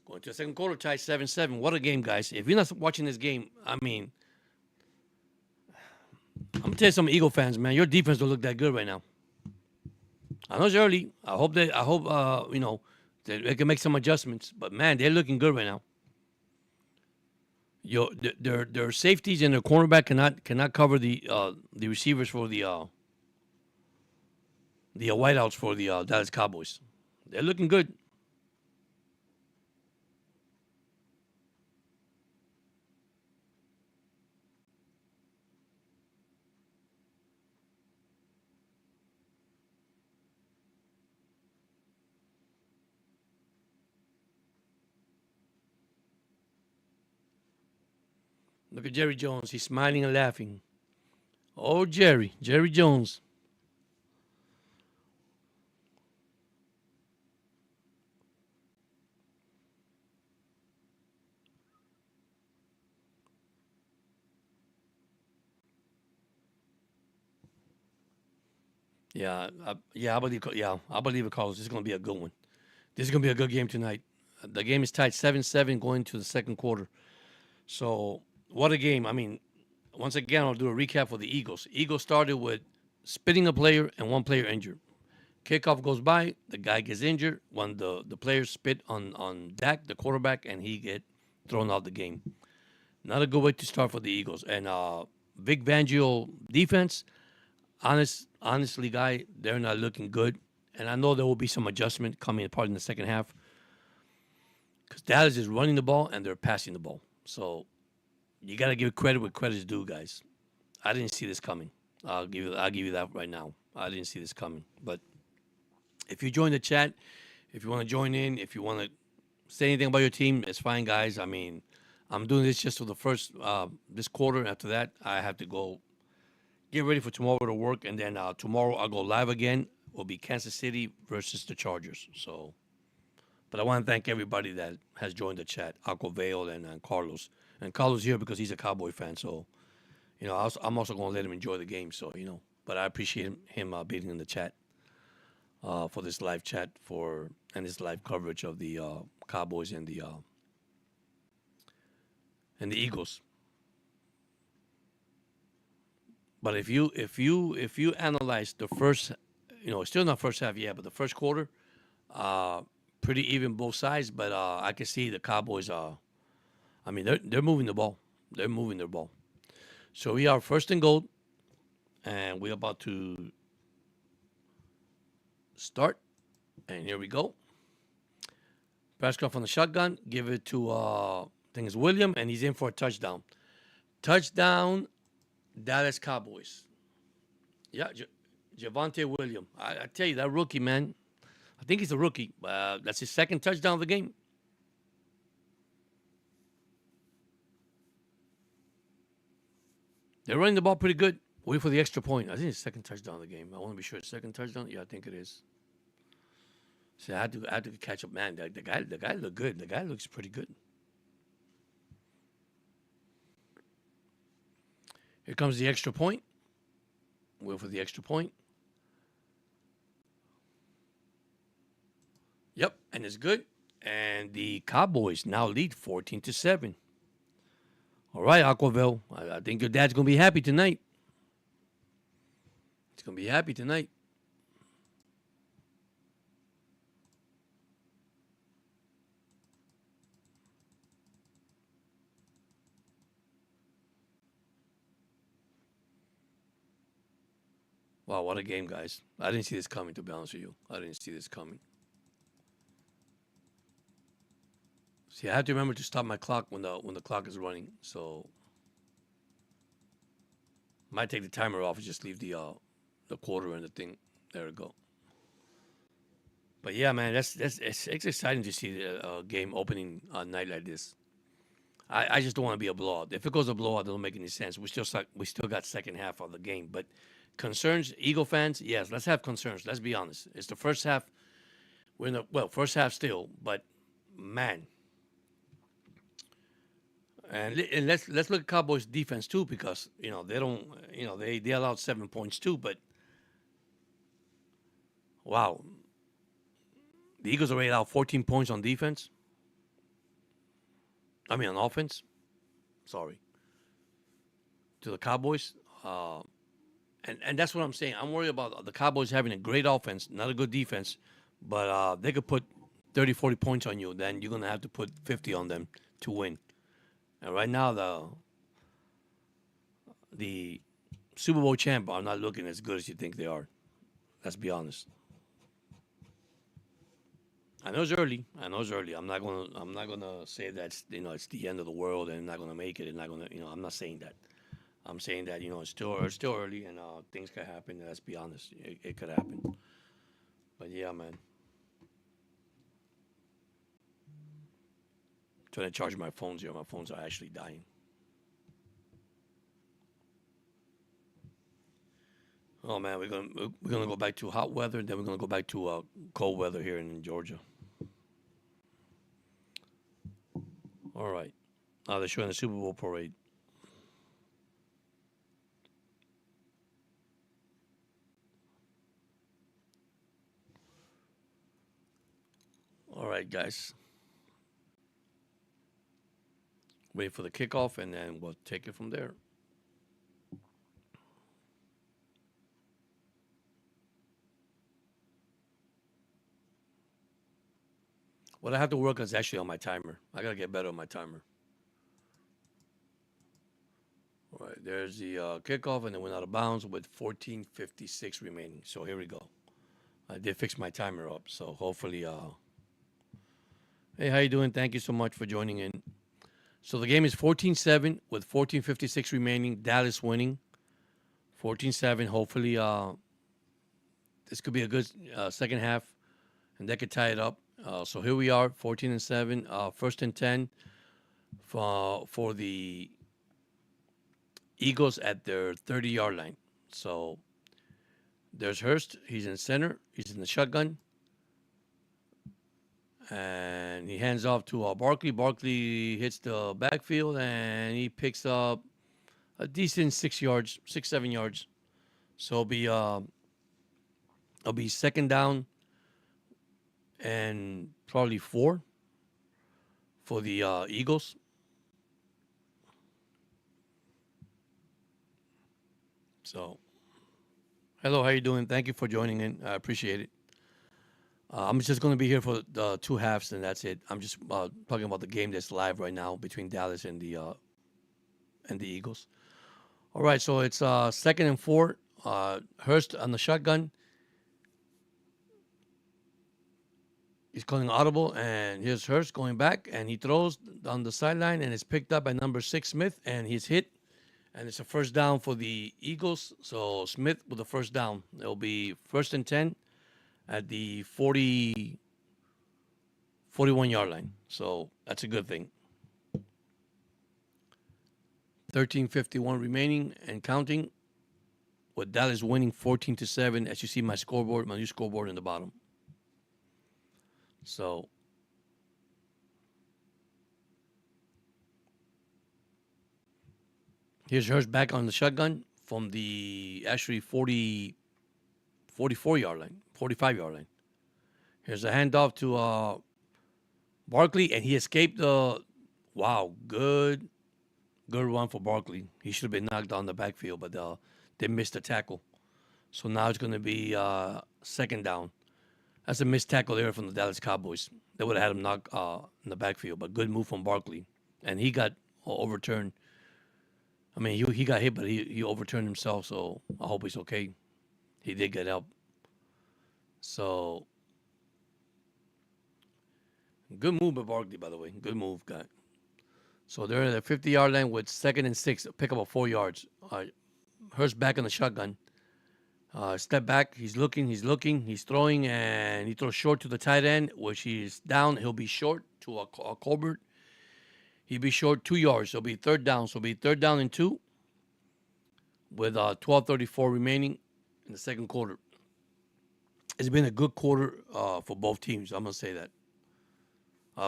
Going to the second quarter, tied 7-7. What a game, guys. If you're not watching this game, I mean, I'm going to tell you some Eagle fans, man, your defense don't look that good right now. I know it's early. I hope they can make some adjustments. But, man, they're looking good right now. Their safeties and their cornerback cannot cover the receivers for the wideouts for the Dallas Cowboys. They're looking good. Look at Jerry Jones. He's smiling and laughing. Oh, Jerry Jones. I believe it, Carlos. This is going to be a good one. This is going to be a good game tonight. The game is tied 7-7 going to the second quarter. So, what a game. I mean, once again, I'll do a recap for the Eagles. Eagles started with spitting a player and one player injured. Kickoff goes by, the guy gets injured. When the players spit on Dak, the quarterback, and he get thrown out the game. Not a good way to start for the Eagles. And Vic Fangio defense, honestly, guy, they're not looking good. And I know there will be some adjustment coming apart in the second half. Because Dallas is running the ball and they're passing the ball. So you got to give credit where credit's due, guys. I didn't see this coming. I'll give you that right now. I didn't see this coming. But if you join the chat, if you want to join in, if you want to say anything about your team, it's fine, guys. I mean, I'm doing this just for the first this quarter. After that, I have to go get ready for tomorrow to work, and then tomorrow I'll go live again. Will be Kansas City versus the Chargers. So, but I want to thank everybody that has joined the chat, Aqua Vale and Carlos. And Carlos here because he's a Cowboy fan. So, I'm also going to let him enjoy the game. So, but I appreciate him being in the chat for this live chat and this live coverage of the Cowboys and the Eagles. But if you analyze the first, it's still not first half yet, but the first quarter, pretty even both sides. But I can see the Cowboys they're moving the ball. They're moving their ball. So we are first and goal, and we're about to start. And here we go. Prescott from the shotgun. Give it to I think it's William, and he's in for a touchdown. Touchdown, Dallas Cowboys. Yeah, Javonte Williams. I tell you, that rookie, man. I think he's a rookie. That's his second touchdown of the game. They're running the ball pretty good. Wait for the extra point. I think it's second touchdown of the game. I want to be sure. Second touchdown? Yeah, I think it is. So I had to catch up. Man, the guy looked good. The guy looks pretty good. Here comes the extra point. Wait for the extra point. Yep, and it's good. And the Cowboys now lead 14-7. All right, Aquaville. I think your dad's gonna be happy tonight. He's gonna be happy tonight. Wow, what a game, guys. I didn't see this coming, to be honest with you. I didn't see this coming. See, I have to remember to stop my clock when the clock is running. So might take the timer off and just leave the quarter and the thing. There we go. But yeah, man, it's exciting to see a game opening night like this. I just don't want to be a blowout. If it goes a blowout, it doesn't make any sense. We still got second half of the game. But concerns, Eagle fans, yes, let's have concerns. Let's be honest. It's the first half. We're in the first half still, but man. And let's look at Cowboys defense too, because they don't they allowed 7 points too, but wow, the Eagles already allowed 14 points on defense. I mean on offense. Sorry. To the Cowboys. And that's what I'm saying. I'm worried about the Cowboys having a great offense, not a good defense, but they could put 30, 40 points on you. Then you're going to have to put 50 on them to win. And right now, the Super Bowl champ are not looking as good as you think they are. Let's be honest. I know it's early. I'm not gonna say that it's the end of the world and not gonna make it and not gonna I'm not saying that. I'm saying that it's still early and things could happen. Let's be honest, it could happen. But yeah, man. Trying to charge my phones here. My phones are actually dying. Oh man, we're gonna go back to hot weather, then we're gonna go back to cold weather here in Georgia. All right. They're showing the Super Bowl parade. All right, guys. Wait for the kickoff, and then we'll take it from there. What I have to work on is actually on my timer. I gotta get better on my timer. All right, there's the kickoff, and then went out of bounds with 14:56 remaining. So here we go. I did fix my timer up, so hopefully. Hey, how you doing? Thank you so much for joining in. So the game is 14-7 with 14:56 remaining. Dallas winning 14-7. Hopefully, this could be a good second half, and that could tie it up. So here we are, 14-7, first and 10 for the Eagles at their 30-yard line. So there's Hurst. He's in center. He's in the shotgun. And he hands off to Barkley. Barkley hits the backfield, and he picks up a decent 6 yards, 6, 7 yards. So it'll be second down and probably 4 for the Eagles. So, hello, how you doing? Thank you for joining in. I appreciate it. I'm just going to be here for the 2 halves, and that's it. I'm just talking about the game that's live right now between Dallas and the Eagles. All right, so it's second and 4. Hurst on the shotgun. He's calling audible, and here's Hurst going back, and he throws on the sideline, and it's picked up by number 6, Smith, and he's hit, and it's a first down for the Eagles. So Smith with the first down. It'll be first and 10 at the 41-yard line. So that's a good thing. 13:51 remaining and counting, with Dallas winning 14-7. As you see my scoreboard, my new scoreboard in the bottom. So here's Hurst back on the shotgun from the actually 44-yard line, 45-yard line. Here's a handoff to Barkley, and he escaped the. Wow, good run for Barkley. He should have been knocked on the backfield, but they missed the tackle. So now it's going to be second down. That's a missed tackle there from the Dallas Cowboys. They would have had him knocked in the backfield, but good move from Barkley. And he got overturned. I mean, he got hit, but he overturned himself, so I hope he's okay. He did get help. So, good move by Barkley, by the way. Good move, guy. So they're at the 50-yard line with 2nd and 6. Pick up 4 yards. Hurst back in the shotgun. Step back. He's looking. He's throwing, and he throws short to the tight end, which he's down. He'll be short to a Colbert. He'll be short 2 yards. It'll be third down. So it'll be third down and 2 with 12:34 remaining in the second quarter. It's been a good quarter for both teams. I'm going to say that.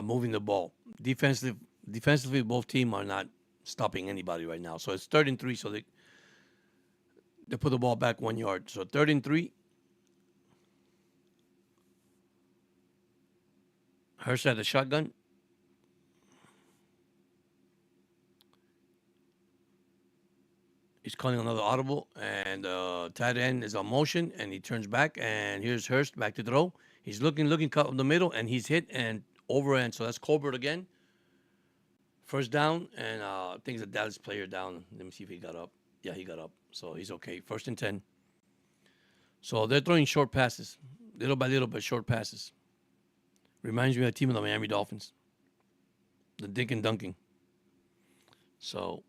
Moving the ball. Defensively, both teams are not stopping anybody right now. So it's 3rd and 3, so they put the ball back 1 yard. So 3rd and 3. Hurst had the shotgun. He's calling another audible, and tight end is on motion, and he turns back, and here's Hurst back to throw. He's looking, cut in the middle, and he's hit and overhand. So that's Colbert again. First down, and I think it's a Dallas player down. Let me see if he got up. Yeah, he got up, so he's okay. 1st and 10. So they're throwing short passes, little by little, but short passes. Reminds me of a team of the Miami Dolphins, the dink and dunking. So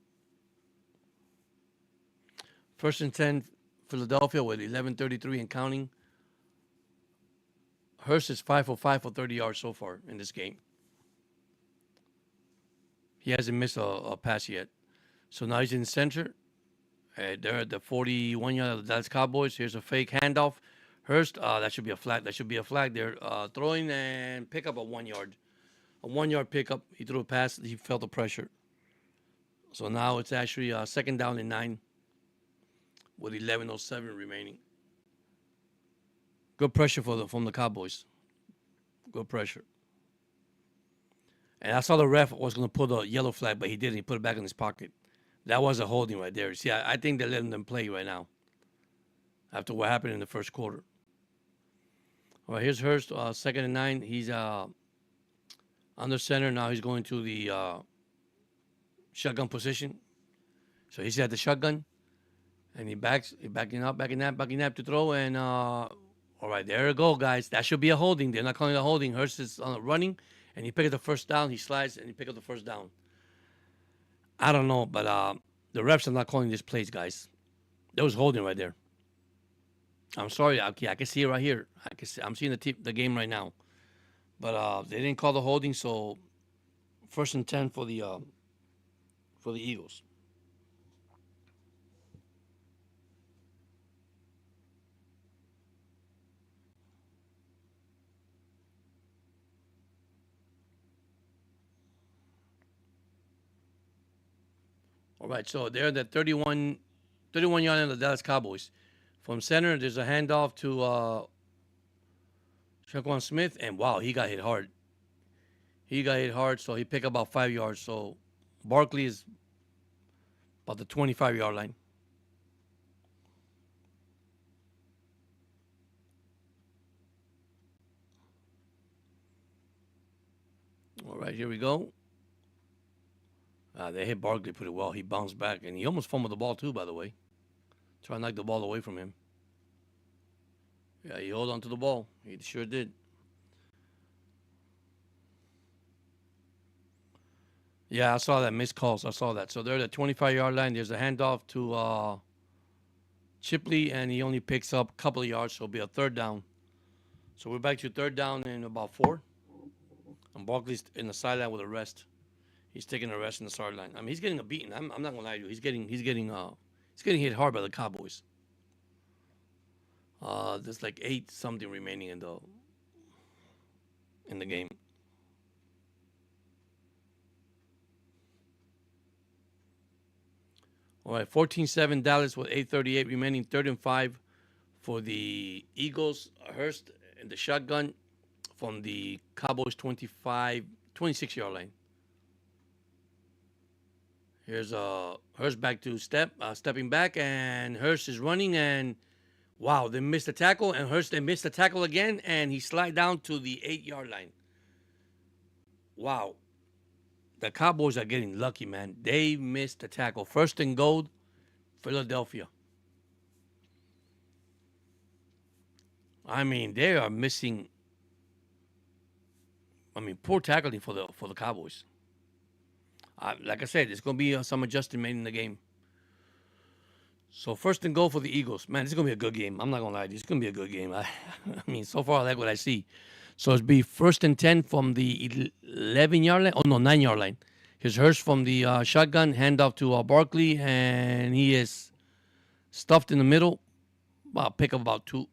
1st and 10, Philadelphia with 11:33 and counting. Hurst is 5 for 5 for 30 yards so far in this game. He hasn't missed a pass yet. So now he's in center. They're at the 41-yard of the Dallas Cowboys. Here's a fake handoff. Hurst, that should be a flag. That should be a flag. They're throwing and pick up a 1 yard. A 1 yard pickup. He threw a pass. He felt the pressure. So now it's actually 2nd down and 9 with 11:07 remaining. Good pressure from the Cowboys. Good pressure. And I saw the ref was going to pull the yellow flag, but he didn't. He put it back in his pocket. That was a holding right there. See, I think they're letting them play right now after what happened in the first quarter. All right, here's Hurst, 2nd and 9. He's under center. Now he's going to the shotgun position. So he's at the shotgun, and he's backing up to throw. And all right, there you go, guys. That should be a holding. They're not calling it a holding. Hurst is running, and he picked up the first down. He slides, and he picked up the first down. I don't know, but the refs are not calling these plays, guys. There was holding right there. I'm sorry. I can see it right here. I'm seeing the game right now. But they didn't call the holding, so 1st and 10 for the Eagles. All right, so they're the 31 yard on the Dallas Cowboys. From center, there's a handoff to Shaquan Smith, and wow, he got hit hard. So he picked up about 5 yards. So Barkley is about the 25-yard line. All right, here we go. They hit Barkley pretty well. He bounced back, and he almost fumbled the ball too, by the way. Try to knock the ball away from him. Yeah, he held on to the ball. He sure did. Yeah, I saw that. Missed calls. I saw that. So they're at the 25-yard line. There's a handoff to Chipley, and he only picks up a couple of yards, so it'll be a 3rd down. So we're back to 3rd down in about 4. And Barkley's in the sideline with a rest. He's taking a rest in the sideline. I mean, he's getting a beating. I'm not gonna lie to you. He's getting hit hard by the Cowboys. There's like 8 something remaining in the game. All right, 14-7 Dallas with 8:38 remaining. 3rd and 5 for the Eagles. Hurst in the shotgun. from the Cowboys 26-yard line. Here's Hurst back to stepping back, and Hurst is running, and wow, they missed the tackle, and Hurst they missed the tackle again, and he slid down to the 8-yard line. Wow, the Cowboys are getting lucky, man. They missed the tackle. First and goal, Philadelphia. I mean, they are missing. I mean, poor tackling for the Cowboys. Like I said, there's gonna be some adjustment made in the game. So first and goal for the Eagles. Man, this is gonna be a good game. I'm not gonna lie, this is gonna be a good game. I mean, so far I like what I see. So it's be first and 10 from the 11-yard line. Oh no, 9-yard line. Here's Hurst from the shotgun, handoff to Barkley, and he is stuffed in the middle. Well, pick up about 3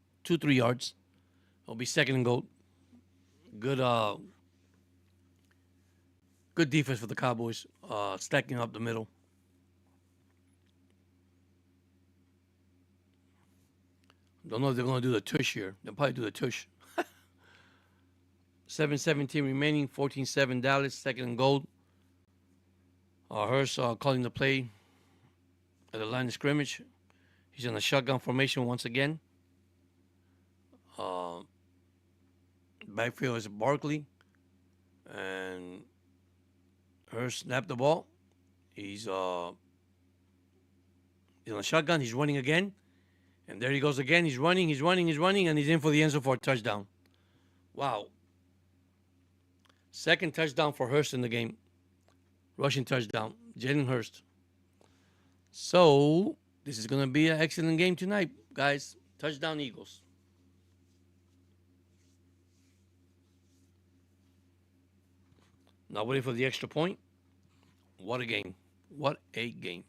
yards. It'll be second and goal. Good defense for the Cowboys, stacking up the middle. Don't know if they're going to do the tush here. They'll probably do the tush. 7:17 remaining, 14-7 Dallas, second and goal. Hurst calling the play at the line of scrimmage. He's in a shotgun formation once again. Backfield is Barkley. And Hurst snapped the ball. He's on a shotgun. He's running again. And there he goes again. He's running, and he's in for the end zone for a touchdown. Wow. Second touchdown for Hurst in the game. Rushing touchdown. Jalen Hurst. So, this is going to be an excellent game tonight, guys. Touchdown Eagles. Now waiting for the extra point. What a game. What a game.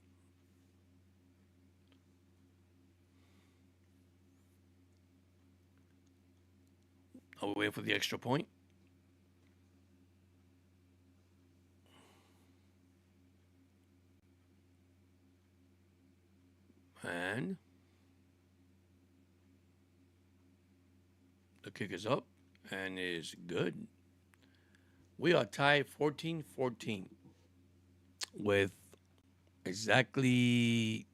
Are we waiting for the extra point? And the kick is up and is good. We are tied 14-14 with exactly,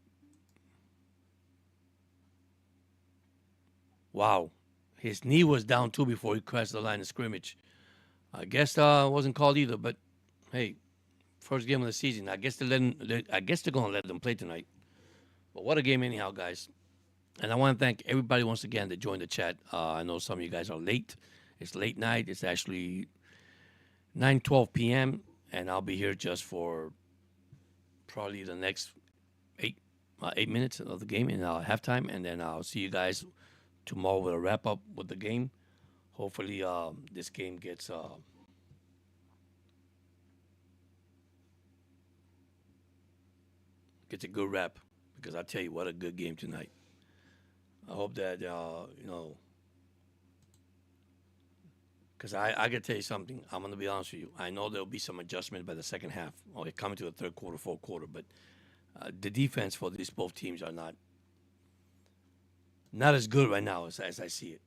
wow, his knee was down too before he crossed the line of scrimmage. I guess wasn't called either, but hey, first game of the season. I guess they're going to let them play tonight. But what a game anyhow, guys. And I want to thank everybody once again that joined the chat. I know some of you guys are late. It's late night. It's actually 9:12 p.m. and I'll be here just for probably the next 8 minutes of the game in halftime, and then I'll see you guys tomorrow with a wrap up with the game. Hopefully, this game gets a good wrap, because I tell you what a good game tonight. I hope that because I got to tell you something. I'm going to be honest with you. I know there'll be some adjustment by the second half, or coming to the third quarter, fourth quarter, but the defense for these both teams are not as good right now as I see it.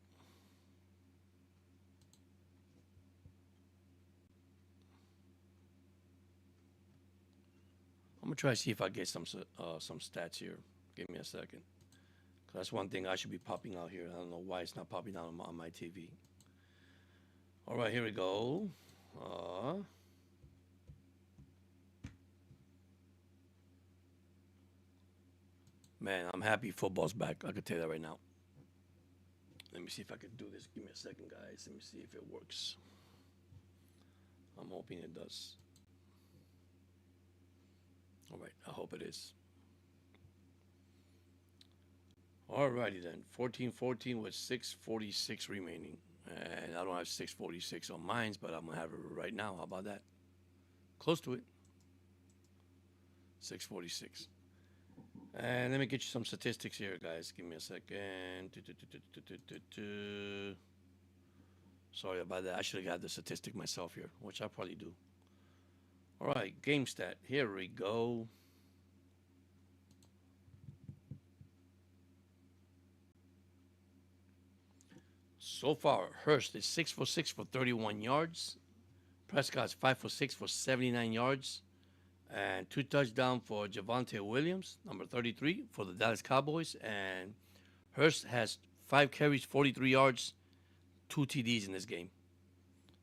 I'm going to try to see if I get some stats here. Give me a second. Because that's one thing I should be popping out here. I don't know why it's not popping out on my TV. All right, here we go. Man, I'm happy football's back. I can tell you that right now. Let me see if I can do this. Give me a second, guys. Let me see if it works. I'm hoping it does. All right, I hope it is. All righty then. 14-14 with 6:46 remaining. And I don't have 6:46 on mine, but I'm going to have it right now. How about that? Close to it. 6:46. And let me get you some statistics here, guys. Give me a second. Sorry about that. I should have got the statistic myself here, which I probably do. All right, game stat. Here we go. So far, Hurst is 6 for 6 for 31 yards. Prescott's 5 for 6 for 79 yards. And 2 touchdowns for Javonte Williams, number 33, for the Dallas Cowboys. And Hurst has 5 carries, 43 yards, 2 TDs in this game.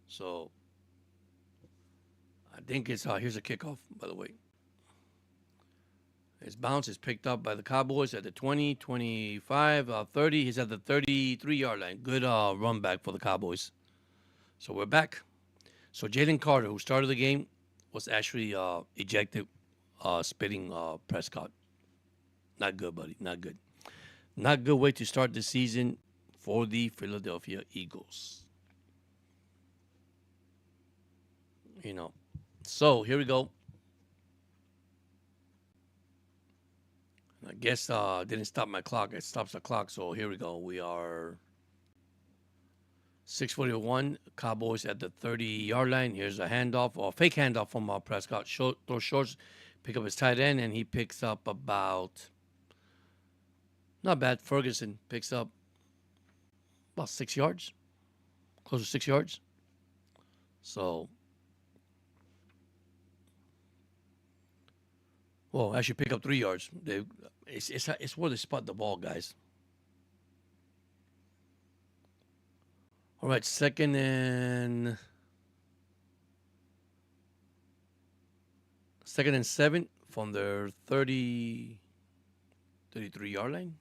So I think it's here's a kickoff, by the way. His bounce is picked up by the Cowboys at the 20, 25, 30. He's at the 33-yard line. Good run back for the Cowboys. So we're back. So Jalen Carter, who started the game, was actually ejected, spitting Prescott. Not good, buddy. Not good. Not good way to start the season for the Philadelphia Eagles. So here we go. I guess didn't stop my clock. It stops the clock. So here we go. We are 6:41. Cowboys at the 30-yard line. Here's a handoff, or a fake handoff from Prescott. Throws shorts, pick up his tight end, and he picks up about, not bad. Ferguson picks up about 6 yards, close to 6 yards. So, well, actually pick up 3 yards. It's where they spot the ball, guys. All right, second and 7 from their 33-yard line.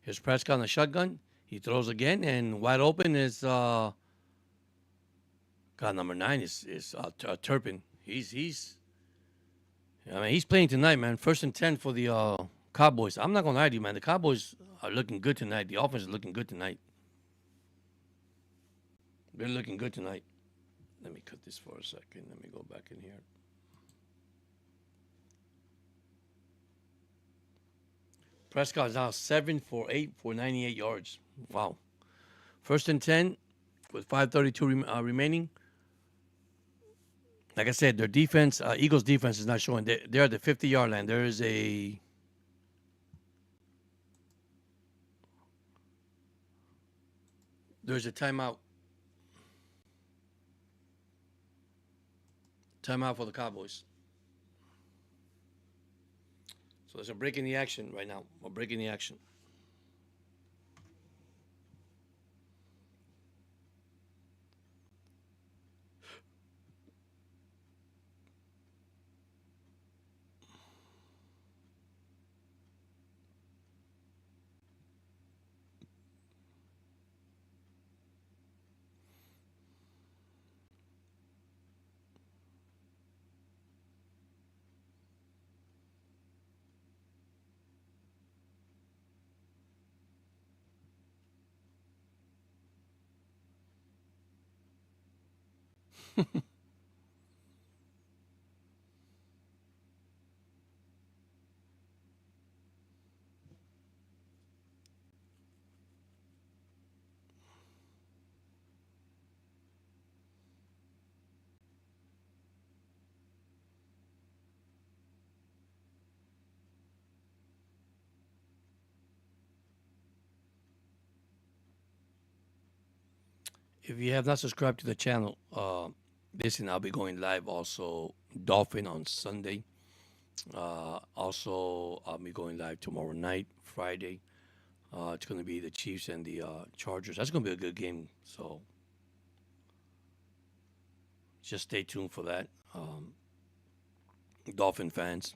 Here's Prescott on the shotgun. He throws again, and wide open is number 9 is Turpin. He's playing tonight, man. 1st and 10 for the Cowboys. I'm not gonna lie to you, man. The Cowboys are looking good tonight. The offense is looking good tonight. They're looking good tonight. Let me cut this for a second. Let me go back in here. Prescott is now 7 for 8 for 98 yards. Wow. 1st and 10 with 5:32 remaining. Like I said, their defense, Eagles defense is not showing. They're at the 50-yard line. There's a timeout. Timeout for the Cowboys. So there's a break in the action right now. We're breaking the action. If you have not subscribed to the channel, listen, I'll be going live also Dolphin on Sunday. Also, I'll be going live tomorrow night, Friday. It's going to be the Chiefs and the Chargers. That's going to be a good game. So just stay tuned for that. Dolphin fans.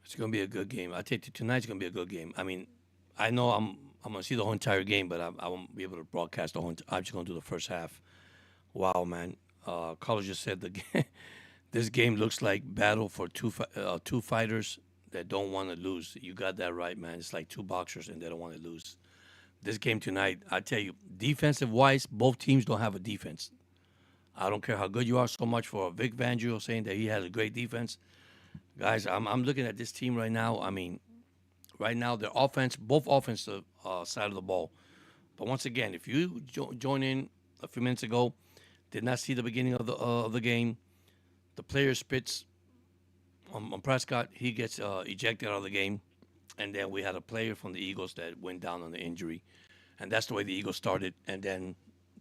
It's going to be a good game. I tell you, tonight's going to be a good game. I mean, I know I'm going to see the whole entire game, but I won't be able to broadcast the whole. I'm just going to do the first half. Wow, man. Carlos just said this game looks like battle for two fighters that don't want to lose. You got that right, man. It's like two boxers and they don't want to lose. This game tonight, I tell you, defensive-wise, both teams don't have a defense. I don't care how good you are so much for Vic Fangio saying that he has a great defense. Guys, I'm looking at this team right now. I mean, right now, their offense, both offensive side of the ball. But once again, if you join in a few minutes ago, did not see the beginning of the game, the player spits on Prescott. He gets ejected out of the game. And then we had a player from the Eagles that went down on the injury. And that's the way the Eagles started. And then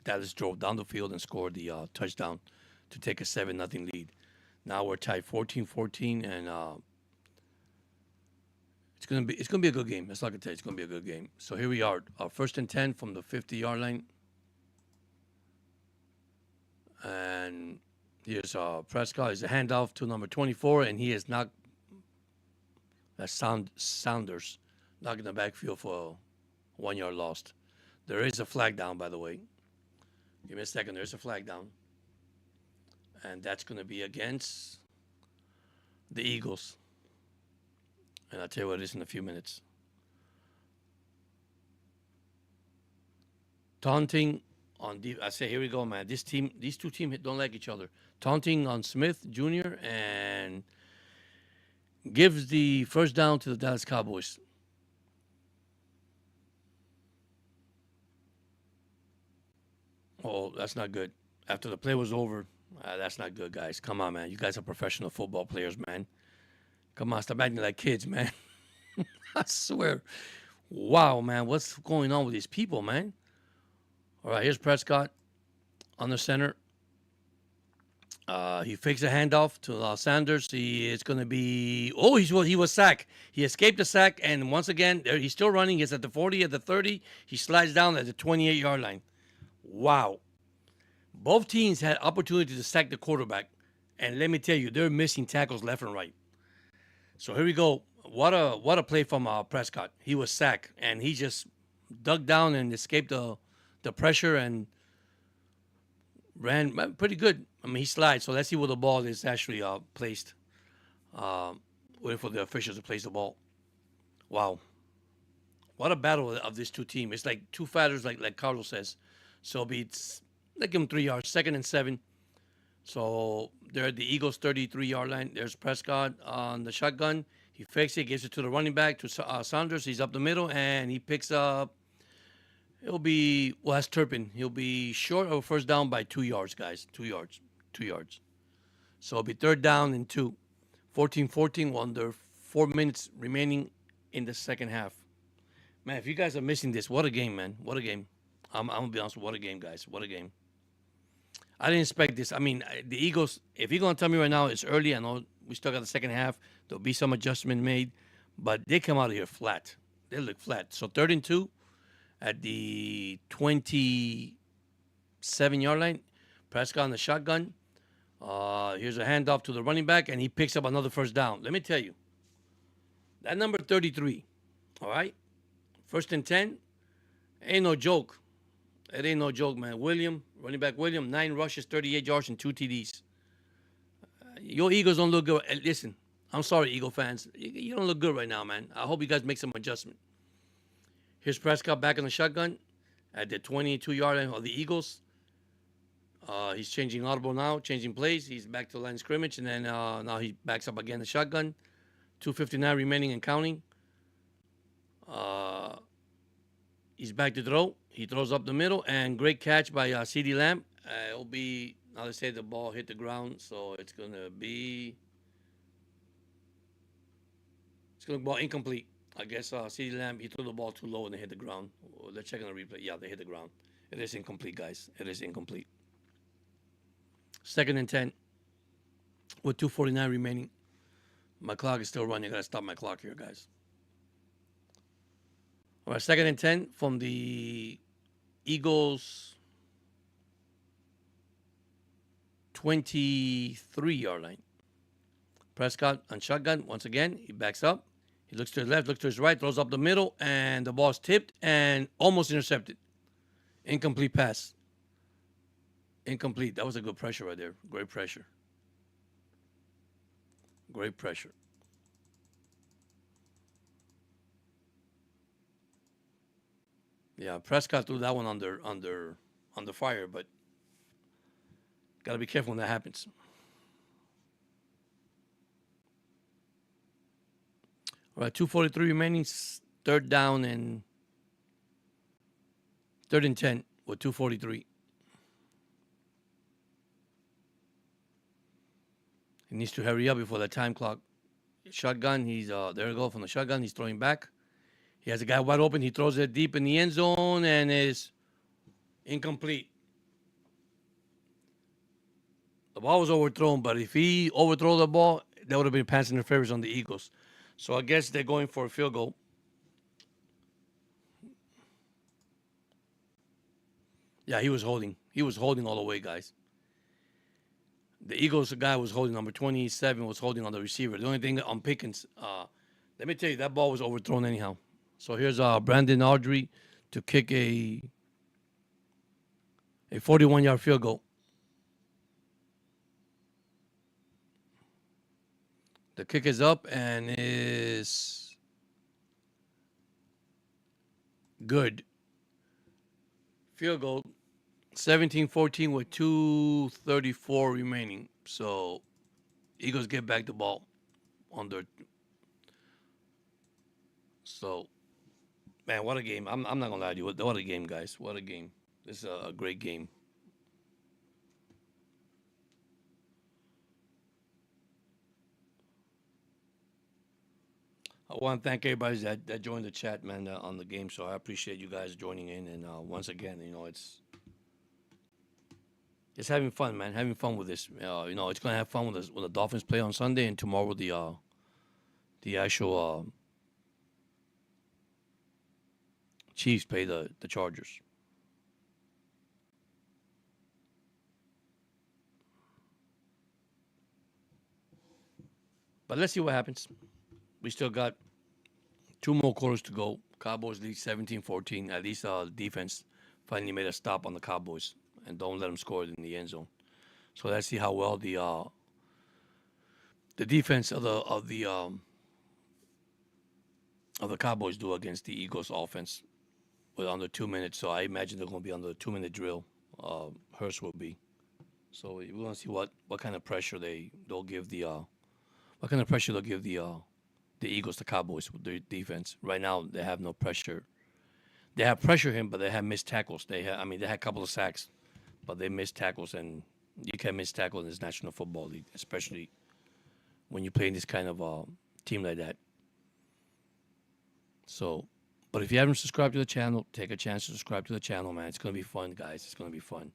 Dallas drove down the field and scored the touchdown to take a 7-0 lead. Now we're tied 14-14, and it's gonna be a good game. That's all I can tell you. It's gonna be a good game. So here we are, first and 10 from the 50-yard line, and here's Prescott. Is a handoff to number 24, and he is knocked. That's Saunders knocking the backfield for a 1-yard lost. There is a flag down, by the way. Give me a second. There's a flag down, and that's going to be against the Eagles. And I'll tell you what it is in a few minutes. Taunting on I say, here we go, man. These two teams don't like each other. Taunting on Smith Jr. and gives the first down to the Dallas Cowboys. Oh, that's not good. After the play was over, that's not good, guys. Come on, man. You guys are professional football players, man. Come on, stop acting like kids, man. I swear. Wow, man. What's going on with these people, man? All right, here's Prescott on the center. He fakes a handoff to Sanders. He is going to be... Oh, he was sacked. He escaped the sack, and once again, he's still running. He's at the 40, at the 30. He slides down at the 28-yard line. Wow. Both teams had opportunity to sack the quarterback, and let me tell you, they're missing tackles left and right. So here we go. What a play from Prescott. He was sacked, and he just dug down and escaped the pressure and ran pretty good. I mean, he slides. So let's see where the ball is actually placed. Waiting for the officials to place the ball. Wow. What a battle of these two teams. It's like two fighters, like Carlos says. So it's like him 3 yards, 2nd and 7. So they're at the Eagles' 33-yard line. There's Prescott on the shotgun. He fakes it, gives it to the running back, to Saunders. He's up the middle, and he picks up. That's Turpin. He'll be short of first down by 2 yards, guys. 2 yards. 2 yards. So it'll be 3rd down and 2. 14-14, under 4 minutes remaining in the second half. Man, if you guys are missing this, what a game, man. What a game. I'm going to be honest, what a game, guys. What a game. I didn't expect this. I mean, the Eagles, if you're going to tell me right now it's early, I know we still got the second half. There'll be some adjustment made, but they come out of here flat. They look flat. So 3rd and 2 at the 27-yard line. Prescott on the shotgun. Here's a handoff to the running back, and he picks up another first down. Let me tell you, that number 33, all right? 1st and 10, ain't no joke. It ain't no joke, man. Running back William, 9 rushes, 38 yards, and 2 TDs. Your Eagles don't look good. Listen, I'm sorry, Eagle fans. You don't look good right now, man. I hope you guys make some adjustment. Here's Prescott back in the shotgun at the 22-yard line of the Eagles. He's changing audible now, changing plays. He's back to the line of scrimmage, and then now he backs up again the shotgun. 2:59 remaining and counting. He's back to throw. He throws up the middle, and great catch by CeeDee Lamb. It'll be, now they say the ball hit the ground, so it's going to be ball incomplete. I guess CeeDee Lamb, he threw the ball too low and they hit the ground. They're checking the replay. Yeah, they hit the ground. It is incomplete, guys. It is incomplete. 2nd and 10 with 2:49 remaining. My clock is still running. I got to stop my clock here, guys. All right, 2nd and 10 from the Eagles' 23-yard line. Prescott on shotgun. Once again, he backs up. He looks to his left, looks to his right, throws up the middle, and the ball's tipped and almost intercepted. Incomplete pass. Incomplete. That was a good pressure right there. Great pressure. Great pressure. Yeah, Prescott threw that one under fire, but got to be careful when that happens. All right, 2:43 remaining, 3rd down and 3rd and 10 with 2:43. He needs to hurry up before the time clock Shotgun. He's there we go from the shotgun. He's throwing back. He has a guy wide open. He throws it deep in the end zone and is incomplete. The ball was overthrown, but if he overthrew the ball, that would have been pass interference on the Eagles. So I guess they're going for a field goal. Yeah, he was holding. He was holding all the way, guys. The Eagles guy was holding. Number 27 was holding on the receiver. The only thing on Pickens, let me tell you, that ball was overthrown anyhow. So here's Brandon Audrey to kick a 41-yard field goal. The kick is up and is good. Field goal, 17-14 with 2:34 remaining. So Eagles get back the ball on their. So, man, what a game! I'm not gonna lie to you. What a game, guys! What a game! This is a great game. I want to thank everybody that joined the chat, man, on the game. So I appreciate you guys joining in. And once again, it's having fun, man. Having fun with this. It's gonna have fun with this when the Dolphins play on Sunday, and tomorrow the actual Chiefs play the Chargers. But let's see what happens. We still got 2 more quarters to go. Cowboys lead 17-14. At least defense finally made a stop on the Cowboys and don't let them score in the end zone. So let's see how well the defense of the Cowboys do against the Eagles offense with under 2 minutes. So I imagine they're going to be on the 2-minute drill. Hurst will be. So we want to see what kind of pressure they'll give the Eagles, the Cowboys, with their defense. Right now, they have no pressure. They have pressure him, but they have missed tackles. They had a couple of sacks, but they missed tackles, and you can't miss tackles in this National Football League, especially when you play in this kind of team like that. So, but if you haven't subscribed to the channel, take a chance to subscribe to the channel, man. It's going to be fun, guys. It's going to be fun,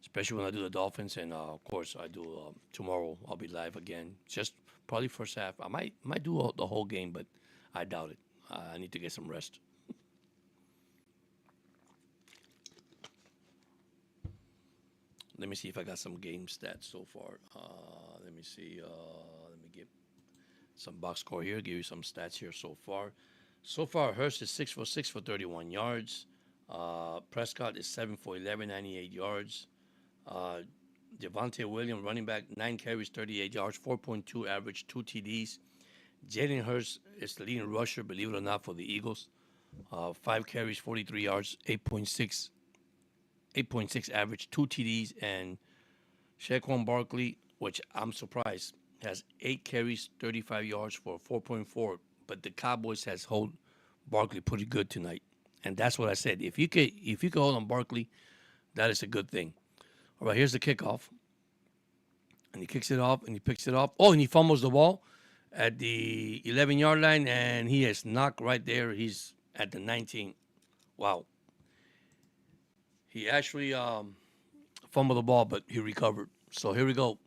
especially when I do the Dolphins, and of course, I do tomorrow. I'll be live again. Just probably first half. I might do the whole game, but I doubt it. I need to get some rest. Let me see if I got some game stats so far. Let me see. Let me get some box score here. Give you some stats here so far. So far, Hurst is 6 for 6 for 31 yards. Prescott is 7 for 11, 98 yards. Javonte Williams, running back, 9 carries, 38 yards, 4.2 average, 2 TDs. Jalen Hurts is the leading rusher, believe it or not, for the Eagles. 5 carries, 43 yards, 8.6 average, 2 TDs. And Saquon Barkley, which I'm surprised, has 8 carries, 35 yards for 4.4. But the Cowboys has hold Barkley pretty good tonight. And that's what I said. If you could hold on Barkley, that is a good thing. All right, here's the kickoff. And he kicks it off, and he picks it off. Oh, and he fumbles the ball at the 11-yard line, and he is knocked right there. He's at the 19. Wow. He actually fumbled the ball, but he recovered. So here we go.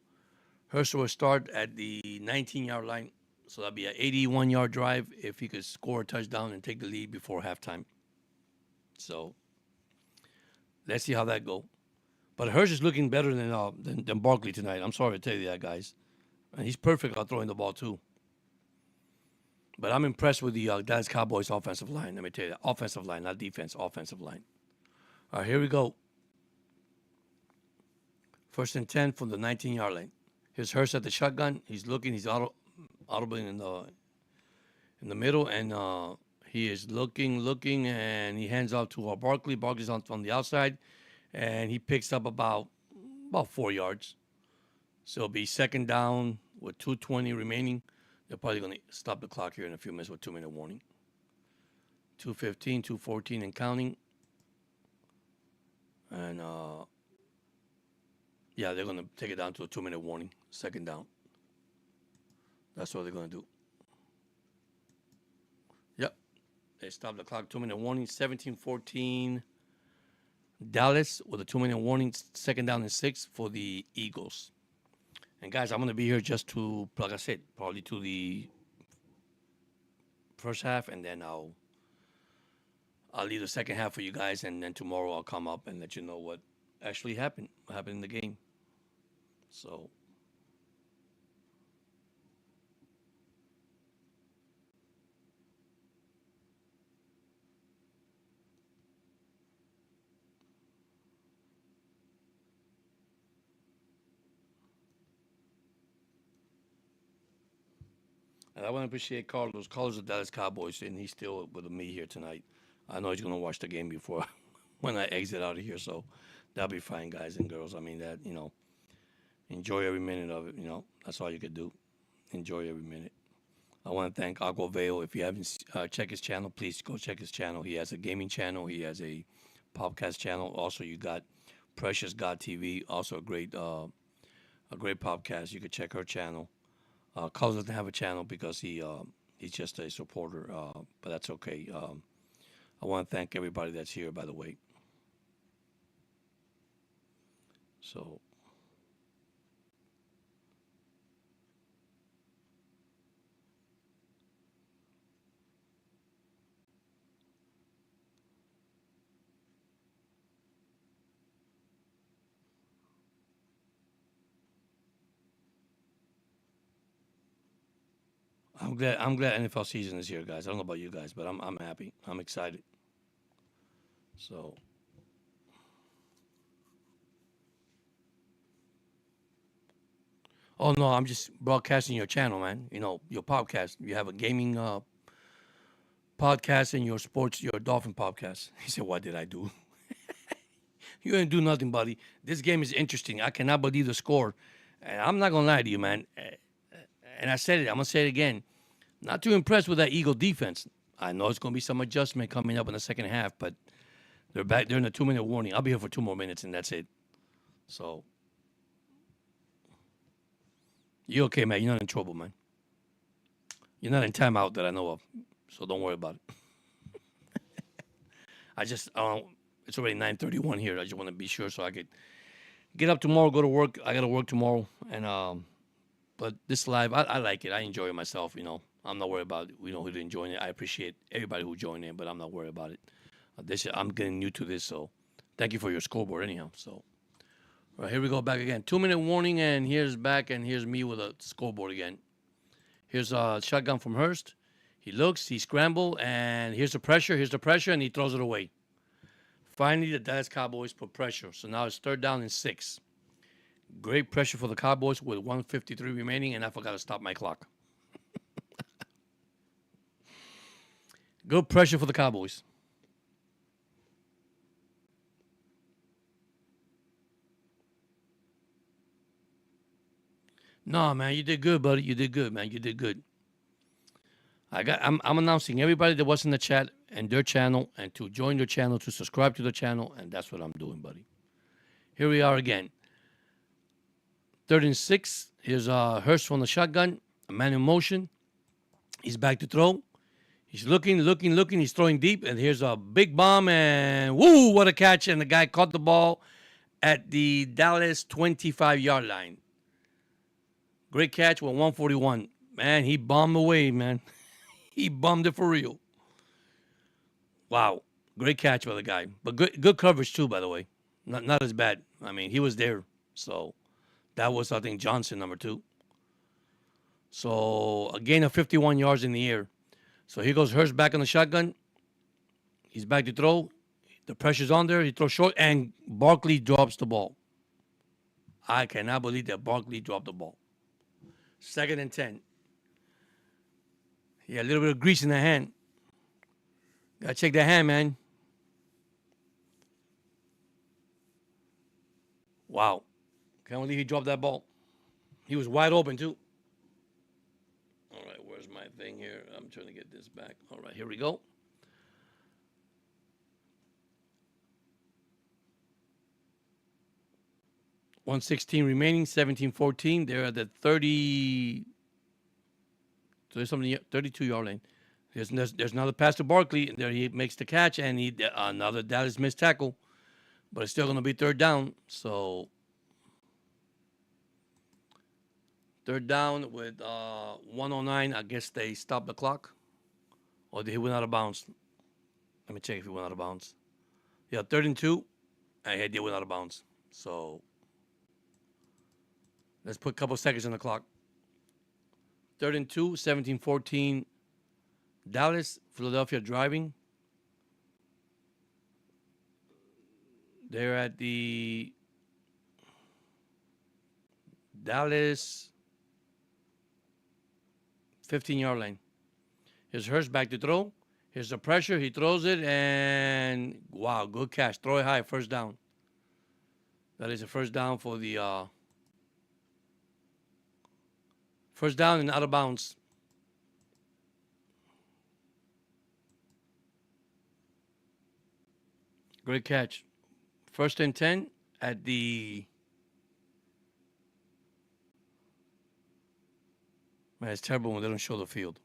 Hurst will start at the 19-yard line. So that'll be an 81-yard drive if he could score a touchdown and take the lead before halftime. So let's see how that goes. But Hurst is looking better than Barkley tonight. I'm sorry to tell you that, guys. And he's perfect at throwing the ball, too. But I'm impressed with the Dallas Cowboys offensive line. Let me tell you that. Offensive line, not defense. Offensive line. All right, here we go. 1st and 10 from the 19-yard line. Here's Hurst at the shotgun. He's looking. He's audible in the middle, and he is looking, and he hands off to Barkley. Barkley's on the outside, and he picks up about 4 yards. So it'll be 2nd down with 2:20 remaining. They're probably going to stop the clock here in a few minutes with 2-minute warning. 2:15, 2:14, and counting. And they're going to take it down to a 2-minute warning. 2nd down. That's what they're going to do. They stopped the clock. 2-minute warning. 17-14. Dallas with a 2-minute warning. Second down and 6 for the Eagles. And guys, I'm gonna be here just to, like I said, probably to the first half, and then I'll leave the second half for you guys, and then tomorrow I'll come up and let you know what actually happened. What happened in the game. So. And I want to appreciate Carlos. Carlos of Dallas Cowboys, and he's still with me here tonight. I know he's going to watch the game before when I exit out of here, so that'll be fine, guys and girls. I mean, that, enjoy every minute of it. That's all you could do. Enjoy every minute. I want to thank Agua Veo. If you haven't checked his channel, please go check his channel. He has a gaming channel. He has a podcast channel. Also, you got Precious God TV, also a great podcast. You could check her channel. Carlos doesn't have a channel because he's just a supporter, but that's okay. I want to thank everybody that's here, by the way. So. I'm glad NFL season is here, guys. I don't know about you guys, but I'm happy. I'm excited. So. Oh no, I'm just broadcasting your channel, man. Your podcast. You have a gaming podcast and your Dolphin podcast. He said, "What did I do?" You didn't do nothing, buddy. This game is interesting. I cannot believe the score, and I'm not gonna lie to you, man. And I said it. I'm gonna say it again. Not too impressed with that Eagle defense. I know it's going to be some adjustment coming up in the second half, but they're back. They're in a 2-minute warning. I'll be here for 2 more minutes, and that's it. So, you okay, man? You're not in trouble, man. You're not in timeout that I know of, so don't worry about it. It's already 9:31 here. I just want to be sure so I could get up tomorrow, go to work. I got to work tomorrow, and but this live, I like it. I enjoy it myself, I'm not worried about it. We know who didn't join it. I appreciate everybody who joined in, but I'm not worried about it. I'm getting new to this, so thank you for your scoreboard anyhow. So, all right, here we go back again. 2-minute warning, and here's back, and here's me with a scoreboard again. Here's a shotgun from Hurst. He looks, he scrambles, and here's the pressure, and he throws it away. Finally, the Dallas Cowboys put pressure, so now it's 3rd down and 6. Great pressure for the Cowboys with 1:53 remaining, and I forgot to stop my clock. Good pressure for the Cowboys. No, man, you did good, buddy. You did good, man. You did good. I'm announcing everybody that was in the chat and their channel, and to join their channel, to subscribe to the channel, and that's what I'm doing, buddy. Here we are again. 3rd and 6. Here's Hurst from the shotgun. A man in motion. He's back to throw. He's looking. He's throwing deep, and here's a big bomb, and woo, what a catch. And the guy caught the ball at the Dallas 25-yard line. Great catch with 141. Man, he bombed away, man. He bombed it for real. Wow. Great catch by the guy. But good coverage, too, by the way. Not as bad. I mean, he was there. So that was, I think, Johnson, number 2. So a gain of 51 yards in the air. So here goes Hurst back on the shotgun. He's back to throw. The pressure's on there. He throws short, and Barkley drops the ball. I cannot believe that Barkley dropped the ball. 2nd and 10. Yeah, a little bit of grease in the hand. Gotta check that hand, man. Wow. Can't believe he dropped that ball. He was wide open, too. All right, where's my thing here? I'm trying to get this back. All right, here we go. .116 remaining, 17-14. They're at the 32-yard line. There's another pass to Barkley. And there he makes the catch, and another Dallas missed tackle. But it's still going to be third down. So third down with 109. I guess they stopped the clock. Or did he went out of bounds? Let me check if he went out of bounds. Yeah, 3rd and 2. And he did went out of bounds. So let's put a couple seconds on the clock. 3rd and 2, 17-14. Dallas, Philadelphia driving. They're at the Dallas 15-yard line. Here's Hurst back to throw. Here's the pressure. He throws it, and wow, good catch. Throw it high, first down. That is a first down for the first down and out of bounds. Great catch. 1st and 10 at the... Man, it's terrible when they don't show the field.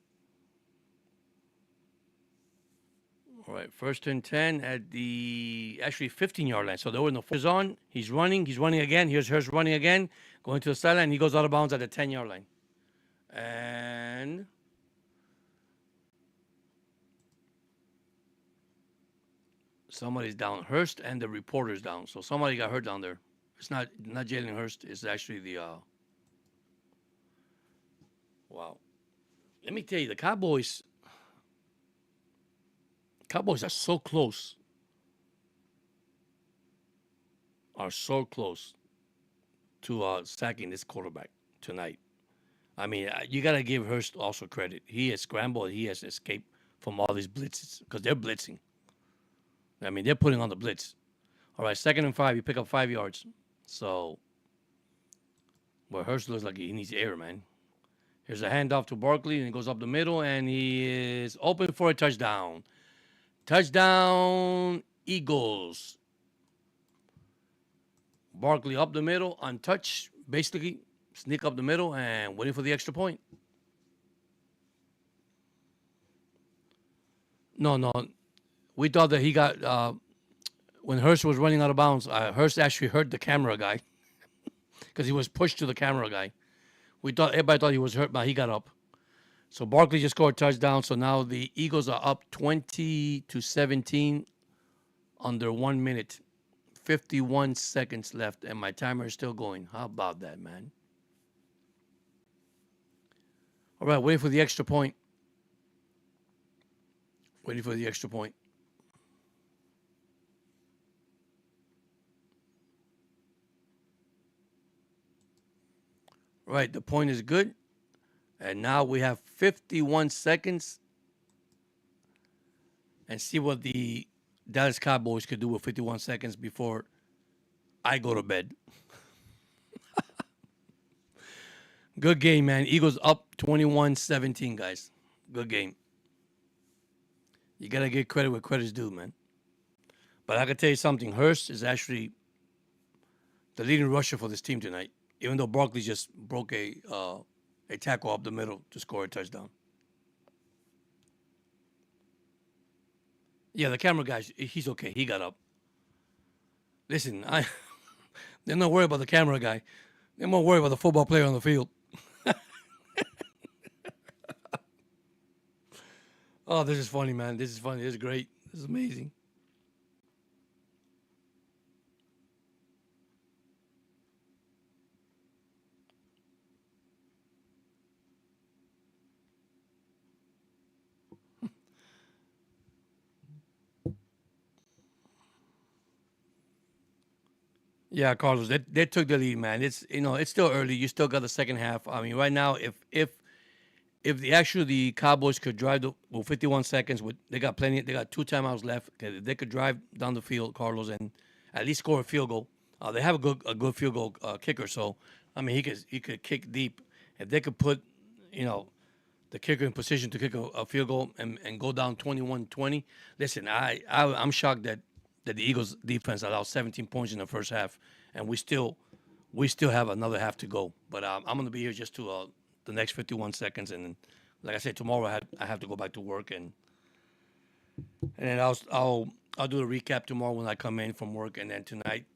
All right, 1st and 10 at the actually 15-yard line. So there were no force on. He's running again. Here's Hurst running again, going to the sideline. He goes out of bounds at the 10-yard line. And somebody's down. Hurst and the reporter's down. So somebody got hurt down there. It's not Jalen Hurst. It's actually the wow. Let me tell you, the Cowboys are so close. To sacking this quarterback tonight. I mean, you got to give Hurst also credit. He has scrambled. He has escaped from all these blitzes because they're blitzing. I mean, they're putting on the blitz. All right, 2nd and 5. You pick up 5 yards. So, well, Hurst looks like he needs air, man. Here's a handoff to Barkley, and he goes up the middle, and he is open for a touchdown. Touchdown, Eagles. Barkley up the middle, untouched, basically. Sneak up the middle and waiting for the extra point. No. We thought that he got, when Hurst was running out of bounds, Hurst actually hurt the camera guy because he was pushed to the camera guy. Everybody thought he was hurt, but he got up. So Barkley just scored a touchdown. So now the Eagles are up 20-17 under 1 minute. 51 seconds left, and my timer is still going. How about that, man? All right, waiting for the extra point. Waiting for the extra point. Right, the point is good. And now we have 51 seconds. And see what the Dallas Cowboys could do with 51 seconds before I go to bed. Good game, man. Eagles up 21-17, guys. Good game. You got to give credit where credit's due, man. But I can tell you something. Hurst is actually the leading rusher for this team tonight, even though Barkley just broke a tackle up the middle to score a touchdown. Yeah, the camera guy, he's okay. He got up. Listen, they're not worried about the camera guy. They're more worried about the football player on the field. Oh, this is funny, man. This is funny. This is great. This is amazing. Yeah, Carlos, they took the lead, man. It's it's still early. You still got the second half. I mean, right now, if the Cowboys could drive with 51 seconds, they got 2 timeouts left. Okay, they could drive down the field, Carlos, and at least score a field goal. They have a good field goal kicker, so I mean he could kick deep. If they could put the kicker in position to kick a field goal and go down 21-20. Listen, I'm shocked that the Eagles defense allowed 17 points in the first half, and we still have another half to go. But I'm going to be here just to the next 51 seconds, and then like I said, tomorrow I have to go back to work, and then I'll do a recap tomorrow when I come in from work, and then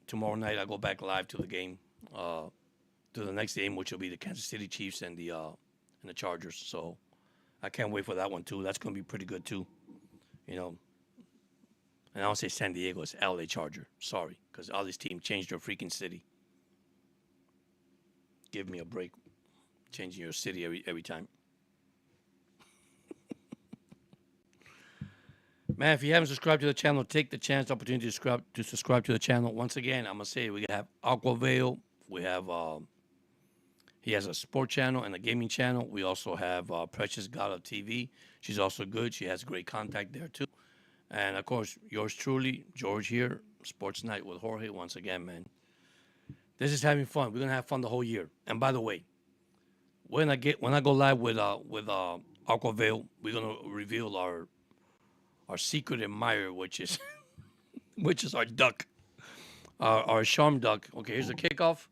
tomorrow night I go back live to the game, to the next game, which will be the Kansas City Chiefs and the Chargers. So I can't wait for that one too. That's gonna be pretty good too, you know. And I don't say San Diego, it's LA Charger. Sorry, because all these teams changed their freaking city. Give me a break, changing your city every time. Man, if you haven't subscribed to the channel, take the chance, opportunity to subscribe to the channel. Once again, I'm gonna say we have Aquavale. We have he has a sport channel and a gaming channel. We also have Precious God of TV. She's also good. She has great contact there too. And of course, yours truly, George here, Sports Night with Jorge. Once again, man, this is having fun. We're gonna have fun the whole year. And by the way, when I go live with Aquavale, we're gonna reveal our secret admirer, which is our duck, our charm duck. Okay, here's the kickoff,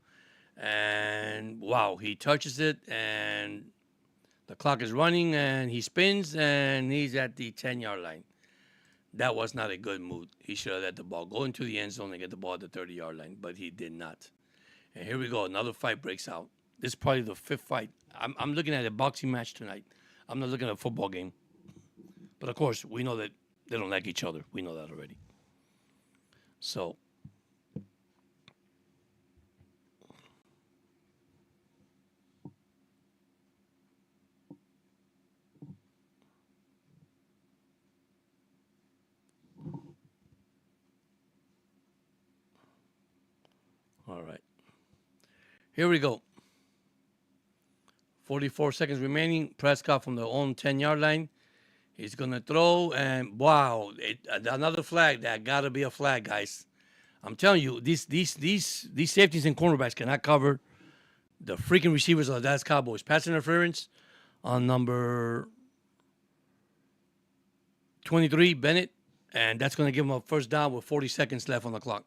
and wow, he touches it, and the clock is running, and he spins, and he's at the 10-yard line. That was not a good move. He should have let the ball go into the end zone and get the ball at the 30-yard line, but he did not. And here we go. Another fight breaks out. This is probably the fifth fight. I'm looking at a boxing match tonight. I'm not looking at a football game. But of course, we know that they don't like each other. We know that already. So, all right. Here we go. 44 seconds remaining. Prescott from the own 10-yard line. He's going to throw, and wow, another flag. That got to be a flag, guys. I'm telling you, these safeties and cornerbacks cannot cover the freaking receivers of the Dallas Cowboys. Pass interference on number 23, Bennett, and that's going to give him a first down with 40 seconds left on the clock.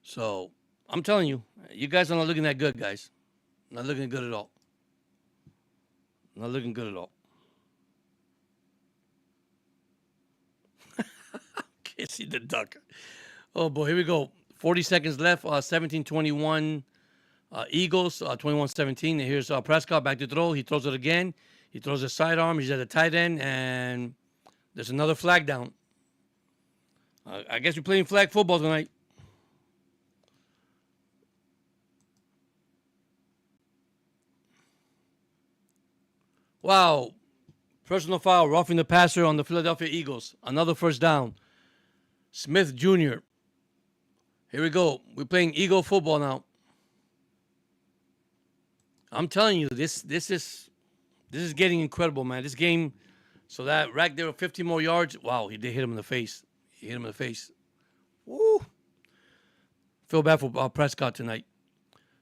So I'm telling you, you guys are not looking that good, guys. Not looking good at all. Not looking good at all. Can't see the duck. Oh, boy, here we go. 40 seconds left. 17-21 Eagles, 21-17. Here's Prescott back to throw. He throws it again. He throws a sidearm. He's at the tight end, and there's another flag down. I guess we're playing flag football tonight. Wow. Personal foul, roughing the passer on the Philadelphia Eagles. Another first down. Smith Jr. Here we go. We're playing Eagle football now. I'm telling you, this is getting incredible, man. This game, so that rack there with 50 more yards. Wow, he did hit him in the face. He hit him in the face. Woo. Feel bad for Prescott tonight.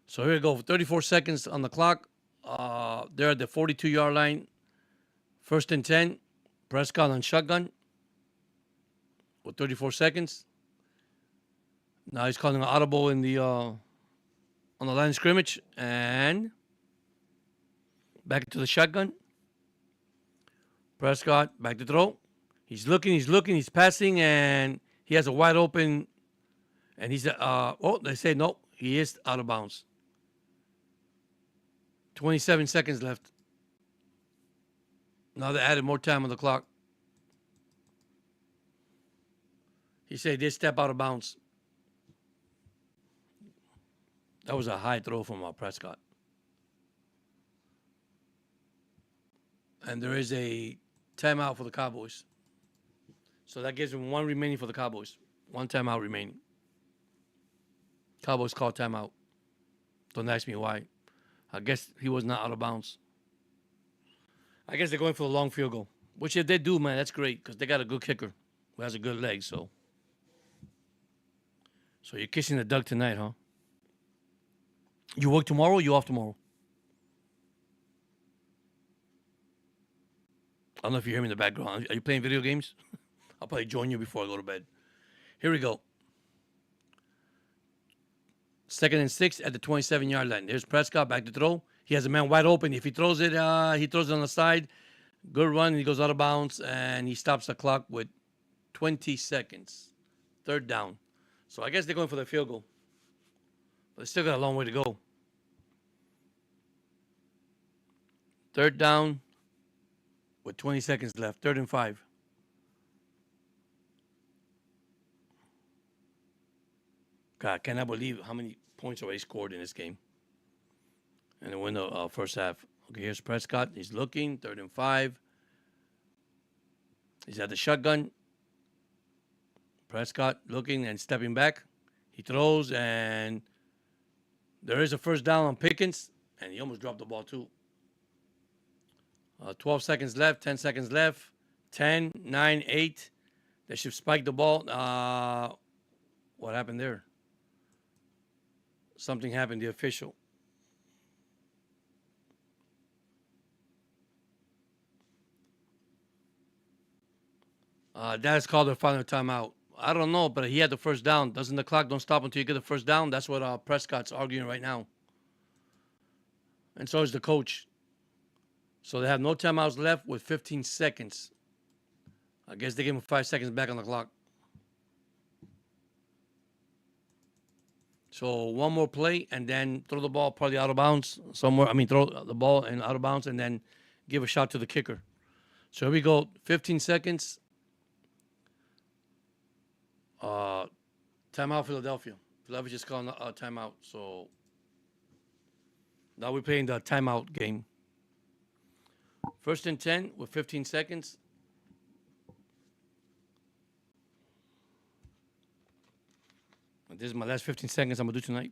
So here we go. 34 seconds on the clock. They're at the 42-yard line. 1st and 10. Prescott on shotgun with 34 seconds. Now he's calling an audible in the on the line of scrimmage, and back to the shotgun. Prescott back to throw. He's looking, he's passing, and he has a wide open, and he's they say no, he is out of bounds. 27 seconds left. Now they added more time on the clock. He said they step out of bounds. That was a high throw from Prescott. And there is a timeout for the Cowboys. So that gives him one remaining for the Cowboys. One timeout remaining. Cowboys call timeout. Don't ask me why. I guess he was not out of bounds. I guess they're going for the long field goal. Which if they do, man, that's great because they got a good kicker who has a good leg. So you're kissing the duck tonight, huh? You work tomorrow or you off tomorrow? I don't know if you hear me in the background. Are you playing video games? I'll probably join you before I go to bed. Here we go. 2nd and 6 at the 27-yard line. There's Prescott back to throw. He has a man wide open. If he throws it on the side. Good run. He goes out of bounds, and he stops the clock with 20 seconds. Third down. So I guess they're going for the field goal. But they still got a long way to go. Third down with 20 seconds left. 3rd and 5. God, I cannot believe how many points already scored in this game. And they win the first half. Okay, here's Prescott. He's looking. 3rd and 5. He's at the shotgun. Prescott looking and stepping back. He throws, and there is a first down on Pickens, and he almost dropped the ball too. 12 seconds left, 10 seconds left, 10, 9, 8. They should spike the ball. What happened there? Something happened, the official. Dallas called their final timeout. I don't know, but he had the first down. Doesn't the clock don't stop until you get the first down? That's what Prescott's arguing right now. And so is the coach. So they have no timeouts left with 15 seconds. I guess they gave him 5 seconds back on the clock. So one more play and then throw the ball probably out of bounds somewhere. I mean, throw the ball and out of bounds and then give a shot to the kicker. So here we go. 15 seconds. Timeout, Philadelphia. Philadelphia just calling a timeout. So now we're playing the timeout game. 1st and 10 with 15 seconds. And this is my last 15 seconds I'm going to do tonight.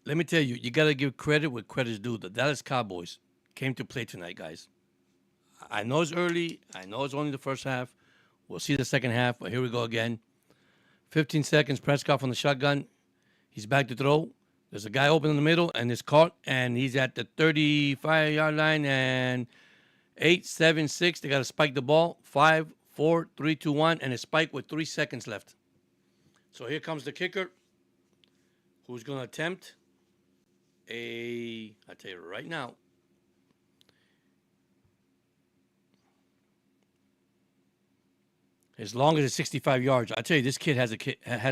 Let me tell you, you got to give credit where credit's due. The Dallas Cowboys came to play tonight, guys. I know it's early. I know it's only the first half. We'll see the second half, but here we go again. 15 seconds, Prescott from the shotgun. He's back to throw. There's a guy open in the middle, and it's caught, and he's at the 35-yard line, and 8, 7, 6. They got to spike the ball. 5, 4, 3, 2, 1, and it's spiked with 3 seconds left. So here comes the kicker, who's going to attempt I tell you right now, as long as it's 65 yards, I tell you, this kid has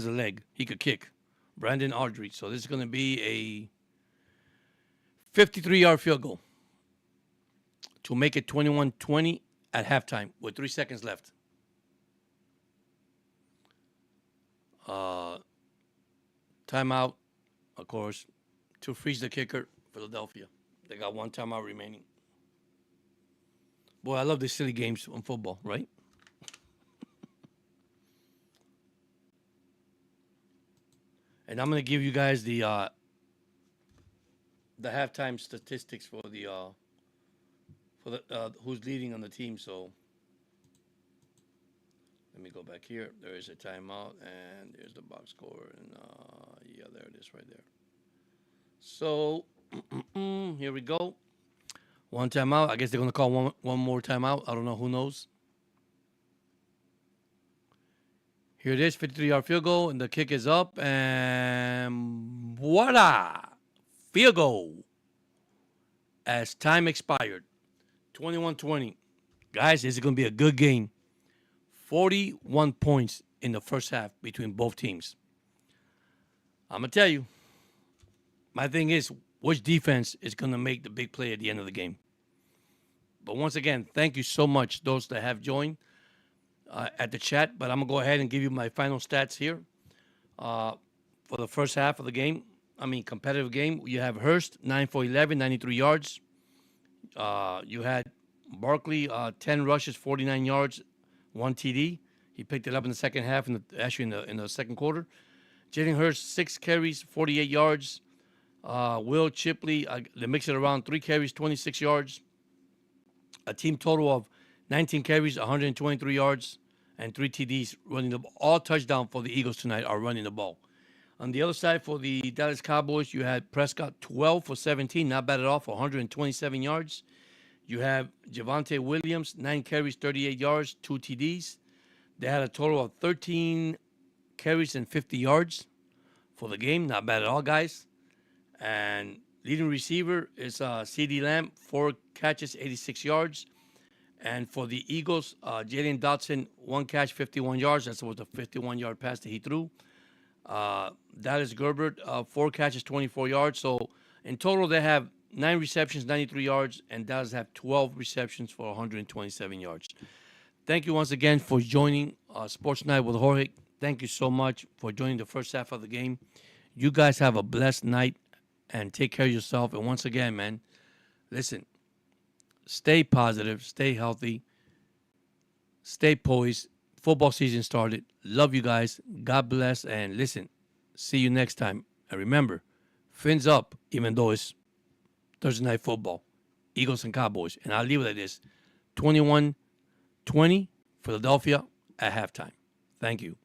a leg. He could kick. Brandon Aldridge. So this is going to be a 53-yard field goal to make it 21-20 at halftime with 3 seconds left. Timeout, of course, to freeze the kicker, Philadelphia. They got 1 timeout remaining. Boy, I love these silly games on football, right? And I'm going to give you guys the halftime statistics for the who's leading on the team. So let me go back here. There is a timeout, and there's the box score, and yeah, there it is right there. So here we go. 1 timeout. I guess they're going to call one more timeout. I don't know. Who knows? Here it is, 53-yard field goal, and the kick is up, and voila! Field goal as time expired. 21-20. Guys, this is going to be a good game. 41 points in the first half between both teams. I'm going to tell you, my thing is, which defense is going to make the big play at the end of the game? But once again, thank you so much, those that have joined at the chat. But I'm going to go ahead and give you my final stats here for the first half of the game. I mean, competitive game. You have Hurst, 9 for 11, 93 yards. You had Barkley, 10 rushes, 49 yards, 1 TD. He picked it up in the second half, in the second quarter. Jalen Hurst, 6 carries, 48 yards. Will Chipley, they mix it around, 3 carries, 26 yards. A team total of 19 carries, 123 yards, and 3 TDs running the ball. All touchdown for the Eagles tonight are running the ball. On the other side, for the Dallas Cowboys, you had Prescott, 12 for 17, not bad at all, for 127 yards. You have Javonte Williams, 9 carries, 38 yards, 2 TDs. They had a total of 13 carries and 50 yards for the game. Not bad at all, guys. And leading receiver is C.D. Lamb, 4 catches, 86 yards. And for the Eagles, Jalen Dotson, 1 catch, 51 yards. That was a 51-yard pass that he threw. Dallas Gerbert, 4 catches, 24 yards. So in total, they have 9 receptions, 93 yards, and Dallas have 12 receptions for 127 yards. Thank you once again for joining Sports Night with Jorge. Thank you so much for joining the first half of the game. You guys have a blessed night and take care of yourself. And once again, man, listen, stay positive, stay healthy, stay poised. Football season started. Love you guys. God bless. And listen, see you next time. And remember, fins up, even though it's Thursday Night Football. Eagles and Cowboys. And I'll leave it at this. 21-20, Philadelphia at halftime. Thank you.